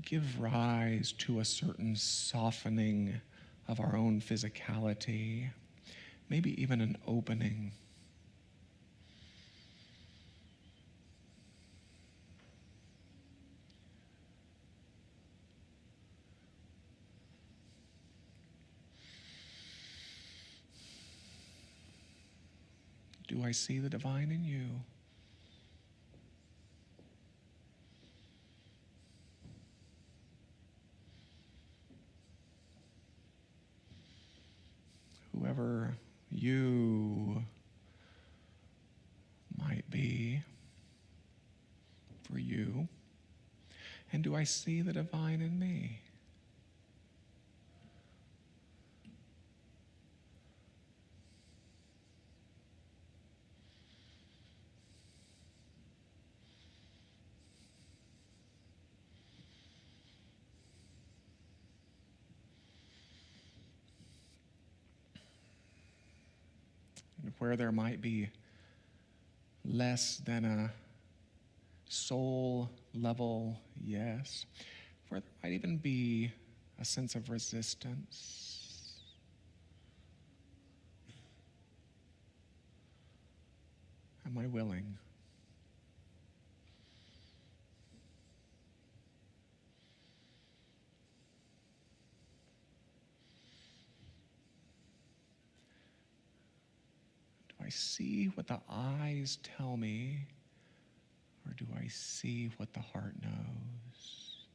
give rise to a certain softening of our own physicality, maybe even an opening. Do I see the divine in you? Whoever you might be for you. And do I see the divine in me? And where there might be less than a soul level yes, where there might even be a sense of resistance, am I willing? Do I see what the eyes tell me, or do I see what the heart knows?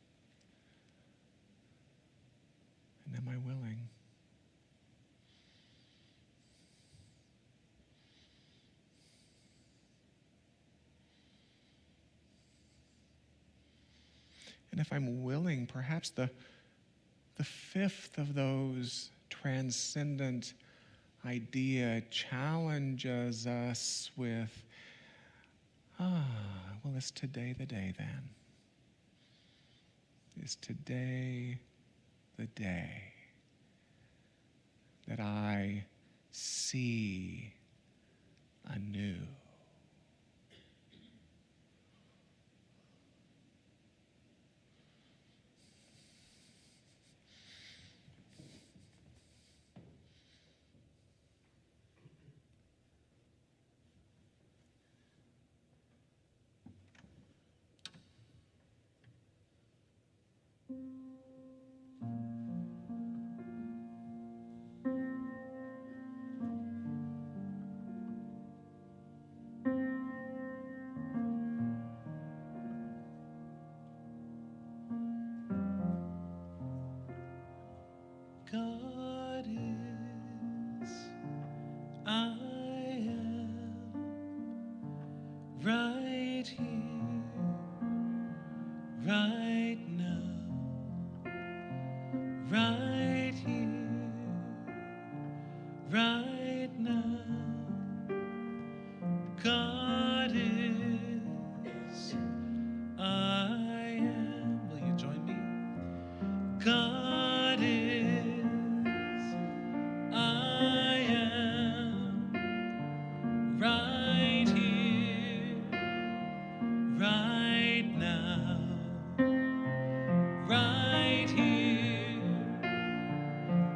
And am I willing? And if I'm willing, perhaps the fifth of those transcendent idea challenges us with, well, is today the day then? Is today the day that I see anew? God is, I am, right here, right now, right here, right now. God is, I am. Will you join me? God is, I am, right here, right now, right here,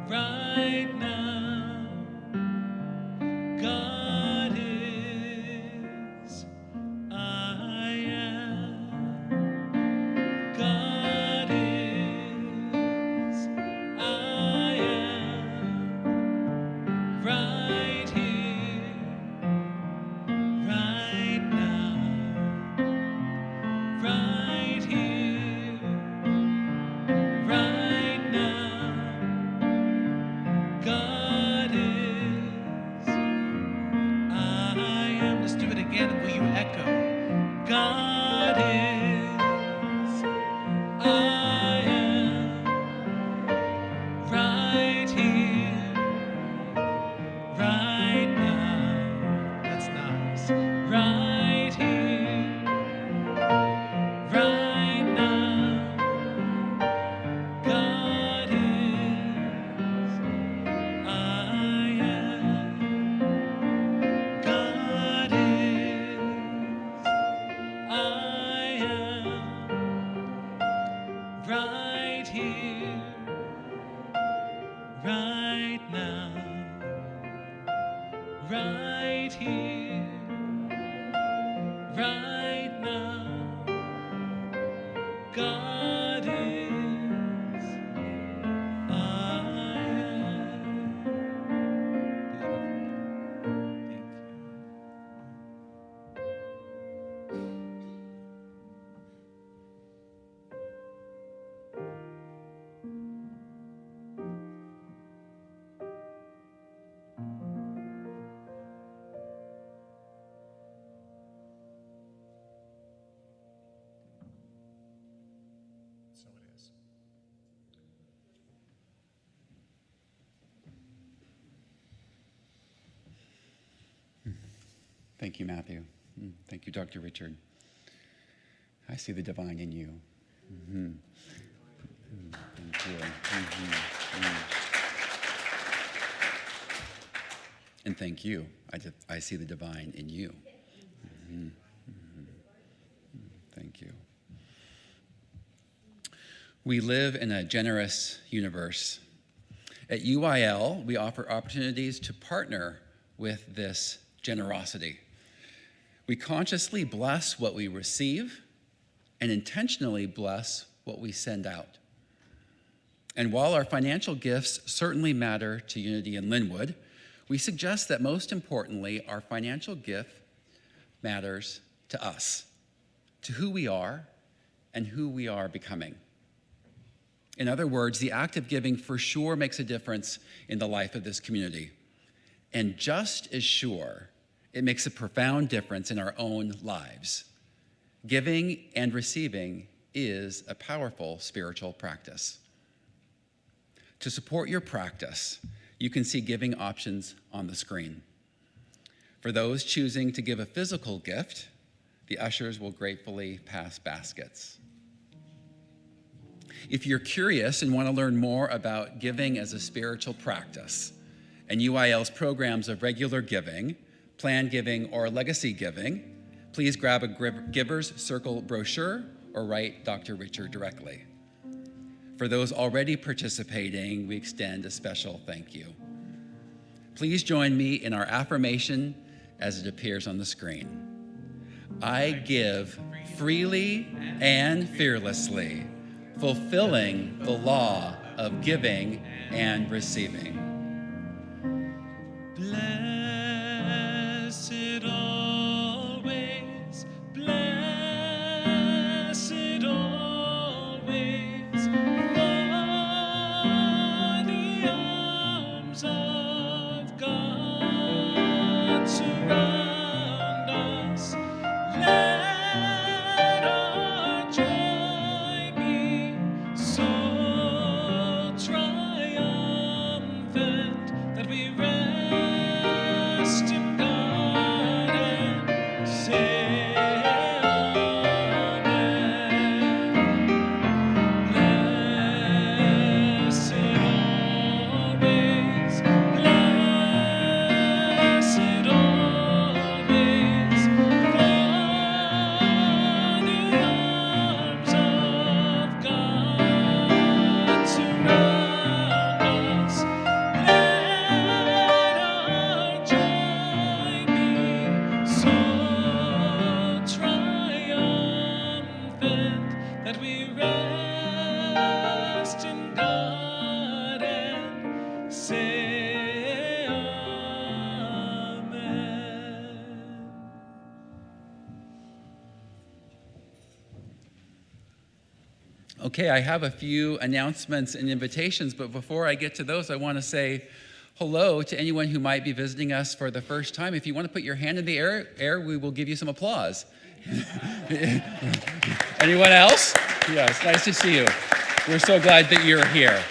right now. God is, I am. God is, I am, right here, right now, right here, right now. God is, I am. Let's do it again. Will you echo? God is, I am, right here, right now. That's nice. Right here, right now. God is, I am. God is, I right here, right now. God is, I am. So it is. Thank you, Matthew. Thank you, Dr. Richard. I see the divine in you. Thank you. And thank you. I see the divine in you. Thank you. We live in a generous universe. At UIL, we offer opportunities to partner with this generosity. We consciously bless what we receive and intentionally bless what we send out. And while our financial gifts certainly matter to Unity in Lynnwood, we suggest that most importantly, our financial gift matters to us, to who we are and who we are becoming. In other words, the act of giving for sure makes a difference in the life of this community. And just as sure, it makes a profound difference in our own lives. Giving and receiving is a powerful spiritual practice. To support your practice, you can see giving options on the screen. For those choosing to give a physical gift, the ushers will gratefully pass baskets. If you're curious and want to learn more about giving as a spiritual practice and UIL's programs of regular giving, planned giving, or legacy giving, please grab a Giver's Circle brochure or write Dr. Richard directly. For those already participating, we extend a special thank you. Please join me in our affirmation as it appears on the screen. I give freely and fearlessly, fulfilling the law of giving and receiving. Blessed always, blessed always, for the arms of God surround us. Let our joy be so triumphant that we rest in God and say amen. Blessed always, blessed always, for the arms of God surround us. Let our joy be so triumphant that we rest in God and say amen. Okay, I have a few announcements and invitations, but before I get to those, I want to say hello to anyone who might be visiting us for the first time. If you want to put your hand in the air, we will give you some applause. Anyone else? Yes, nice to see you. We're so glad that you're here.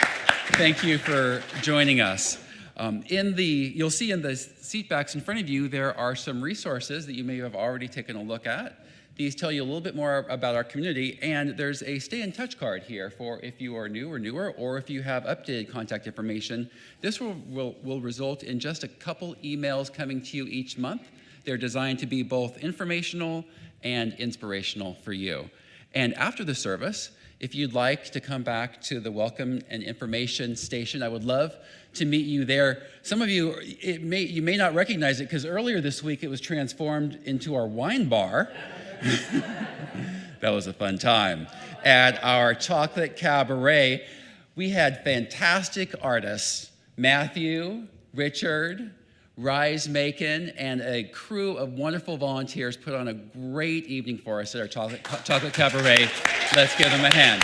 Thank you for joining us. You'll see in the seat backs in front of you, there are some resources that you may have already taken a look at. These tell you a little bit more about our community, and there's a stay in touch card here for if you are new or newer, or if you have updated contact information. This will result in just a couple emails coming to you each month. They're designed to be both informational and inspirational for you. And after the service, If you'd like to come back to the Welcome and Information Station, I would love to meet you there. Some of you, you may not recognize it because earlier this week it was transformed into our wine bar. That was a fun time. At our chocolate cabaret, we had fantastic artists, Matthew, Richard, Rise Macon, and a crew of wonderful volunteers put on a great evening for us at our chocolate cabaret. Let's give them a hand.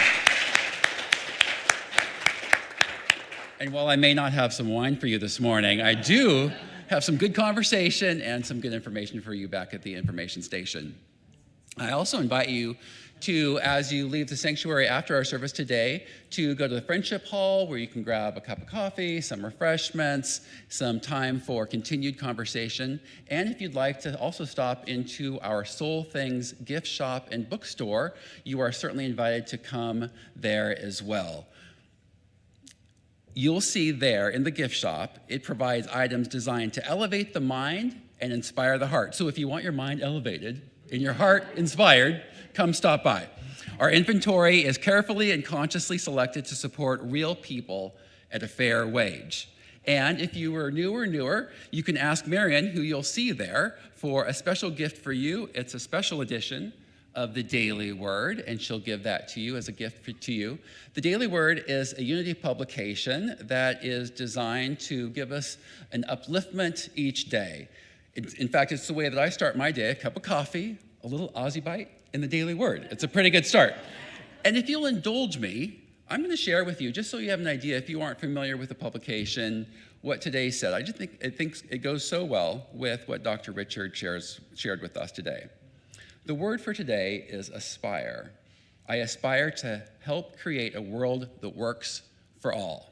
And while I may not have some wine for you this morning, I do have some good conversation and some good information for you back at the information station. I also invite you to, as you leave the sanctuary after our service today, to go to the Friendship Hall where you can grab a cup of coffee, some refreshments, some time for continued conversation. And if you'd like to also stop into our Soul Things gift shop and bookstore, you are certainly invited to come there as well. You'll see there in the gift shop, it provides items designed to elevate the mind and inspire the heart. So if you want your mind elevated and your heart inspired, come stop by. Our inventory is carefully and consciously selected to support real people at a fair wage. And if you were newer, you can ask Marion, who you'll see there, for a special gift for you. It's a special edition of the Daily Word, and she'll give that to you as a gift to you. The Daily Word is a Unity publication that is designed to give us an upliftment each day. In fact, it's the way that I start my day: a cup of coffee, a little Aussie bite, and the Daily Word. It's a pretty good start. And if you'll indulge me, I'm going to share with you, just so you have an idea, if you aren't familiar with the publication, what today said. I just think it goes so well with what Dr. Richard shared with us today. The word for today is aspire. I aspire to help create a world that works for all.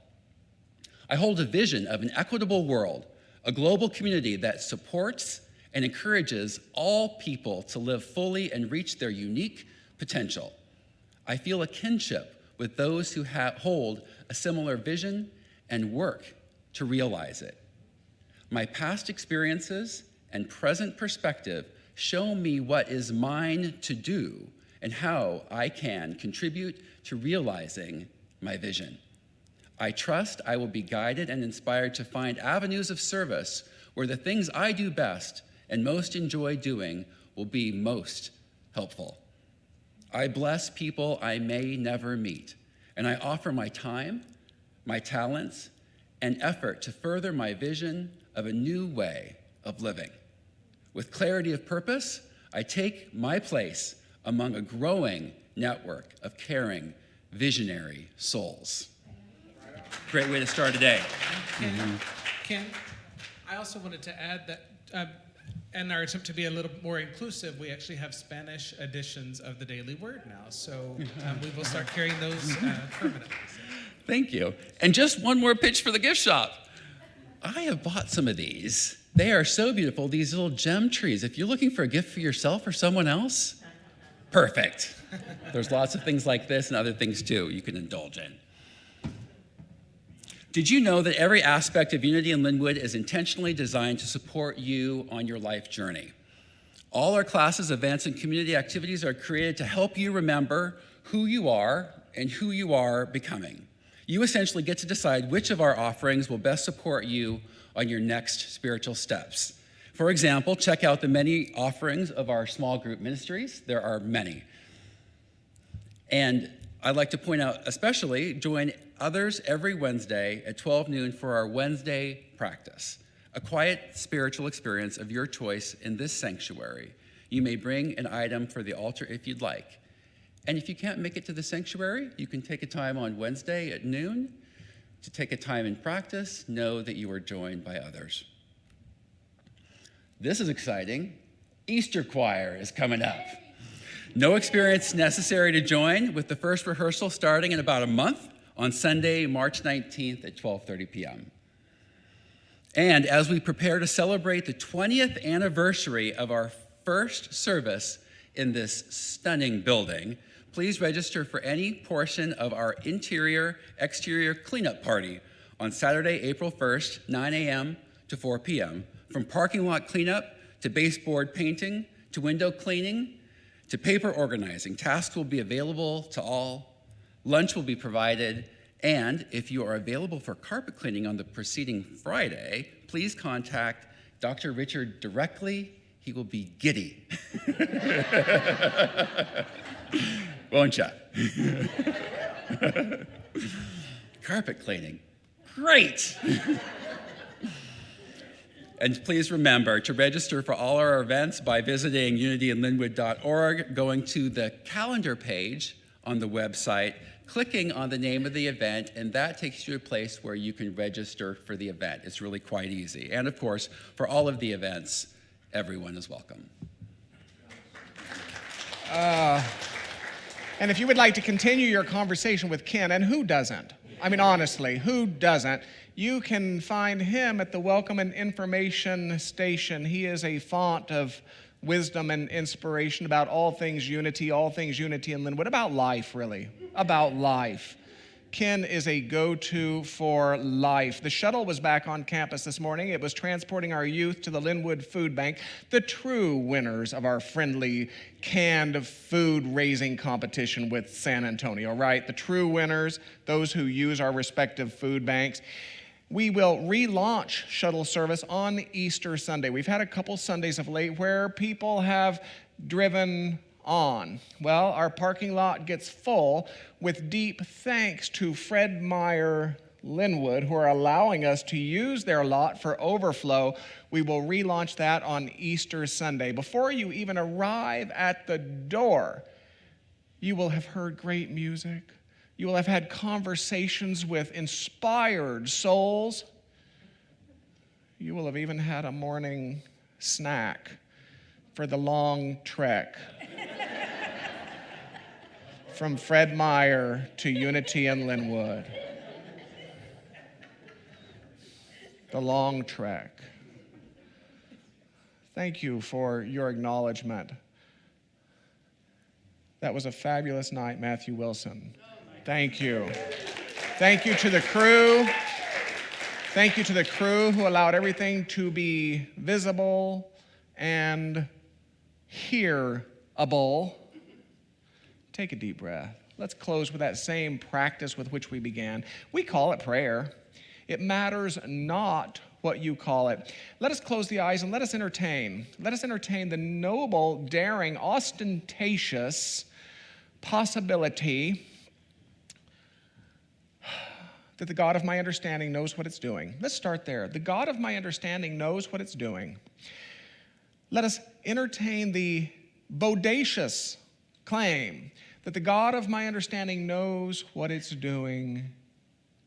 I hold a vision of an equitable world, a global community that supports and encourages all people to live fully and reach their unique potential. I feel a kinship with those who hold a similar vision and work to realize it. My past experiences and present perspective show me what is mine to do and how I can contribute to realizing my vision. I trust I will be guided and inspired to find avenues of service where the things I do best and most enjoy doing will be most helpful. I bless people I may never meet, and I offer my time, my talents, and effort to further my vision of a new way of living. With clarity of purpose, I take my place among a growing network of caring, visionary souls. Great way to start a day. Ken, I also wanted to add that in our attempt to be a little more inclusive, we actually have Spanish editions of the Daily Word now. So we will start carrying those permanently. Thank you. And just one more pitch for the gift shop. I have bought some of these. They are so beautiful, these little gem trees. If you're looking for a gift for yourself or someone else, perfect. There's lots of things like this and other things too you can indulge in. Did you know that every aspect of Unity in Lynnwood is intentionally designed to support you on your life journey? All our classes, events, and community activities are created to help you remember who you are and who you are becoming. You essentially get to decide which of our offerings will best support you on your next spiritual steps. For example, check out the many offerings of our small group ministries. There are many. And I'd like to point out especially, join others every Wednesday at 12 noon for our Wednesday practice, a quiet spiritual experience of your choice in this sanctuary. You may bring an item for the altar if you'd like. And if you can't make it to the sanctuary, you can take a time on Wednesday at noon to take a time in practice. Know that you are joined by others. This is exciting. Easter choir is coming up. No experience necessary to join, with the first rehearsal starting in about a month on Sunday, March 19th at 12:30 p.m. And as we prepare to celebrate the 20th anniversary of our first service in this stunning building, please register for any portion of our interior-exterior cleanup party on Saturday, April 1st, 9 a.m. to 4 p.m. From parking lot cleanup to baseboard painting to window cleaning to paper organizing, tasks will be available to all. Lunch will be provided, and if you are available for carpet cleaning on the preceding Friday, please contact Dr. Richard directly. He will be giddy. Won't ya? Carpet cleaning. Great! And please remember to register for all our events by visiting unityinlynnwood.org, going to the calendar page on the website, clicking on the name of the event, and that takes you to a place where you can register for the event. It's really quite easy. And of course, for all of the events, everyone is welcome. And if you would like to continue your conversation with Ken, and who doesn't? I mean, honestly, who doesn't? You can find him at the Welcome and Information Station. He is a font of wisdom and inspiration about all things Unity in Lynnwood, about life, really, about life. Ken is a go-to for life. The shuttle was back on campus this morning. It was transporting our youth to the Lynnwood Food Bank, the true winners of our friendly canned food raising competition with San Antonio, right? The true winners, those who use our respective food banks. We will relaunch shuttle service on Easter Sunday. We've had a couple Sundays of late where people have driven on. Well, our parking lot gets full with deep thanks to Fred Meyer Lynnwood, who are allowing us to use their lot for overflow. We will relaunch that on Easter Sunday. Before you even arrive at the door, you will have heard great music. You will have had conversations with inspired souls. You will have even had a morning snack for the long trek from Fred Meyer to Unity in Lynnwood. The long trek. Thank you for your acknowledgement. That was a fabulous night, Matthew Wilson. Thank you. Thank you to the crew. Thank you to the crew who allowed everything to be visible and hearable. Take a deep breath. Let's close with that same practice with which we began. We call it prayer. It matters not what you call it. Let us close the eyes and let us entertain. Let us entertain the noble, daring, ostentatious possibility that the God of my understanding knows what it's doing. Let's start there. The God of my understanding knows what it's doing. Let us entertain the bodacious claim that the God of my understanding knows what it's doing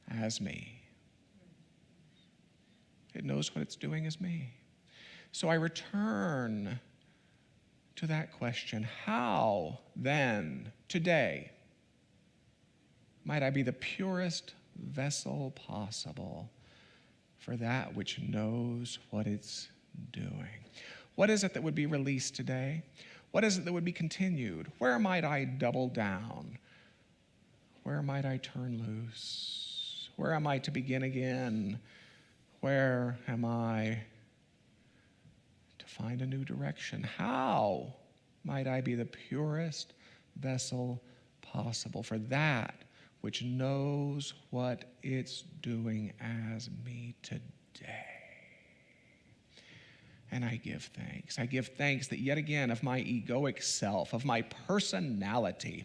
as me. It knows what it's doing as me. So I return to that question. How then, today, might I be the purest vessel possible for that which knows what it's doing? What is it that would be released today? What is it that would be continued? Where might I double down? Where might I turn loose? Where am I to begin again? Where am I to find a new direction? How might I be the purest vessel possible for that which knows what it's doing as me today? And I give thanks. I give thanks that yet again of my egoic self, of my personality,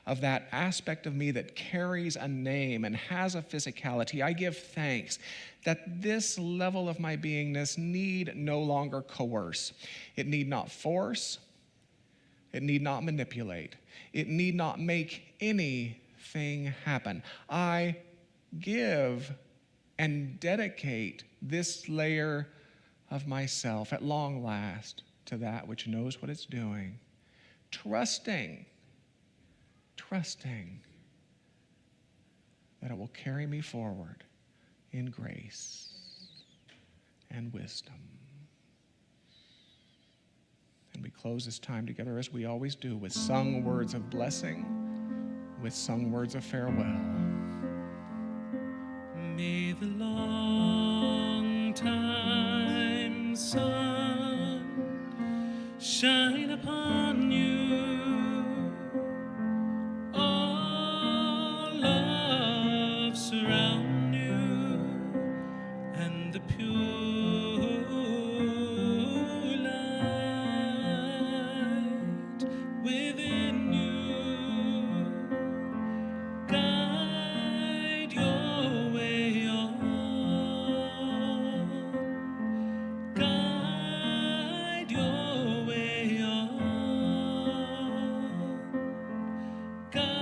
of that aspect of me that carries a name and has a physicality, I give thanks that this level of my beingness need no longer coerce. It need not force. It need not manipulate. It need not make anything happen. I give and dedicate this layer of myself at long last to that which knows what it's doing, trusting that it will carry me forward in grace and wisdom. And we close this time together as we always do with sung words of blessing, with sung words of farewell. May the long time sun shine upon you all God.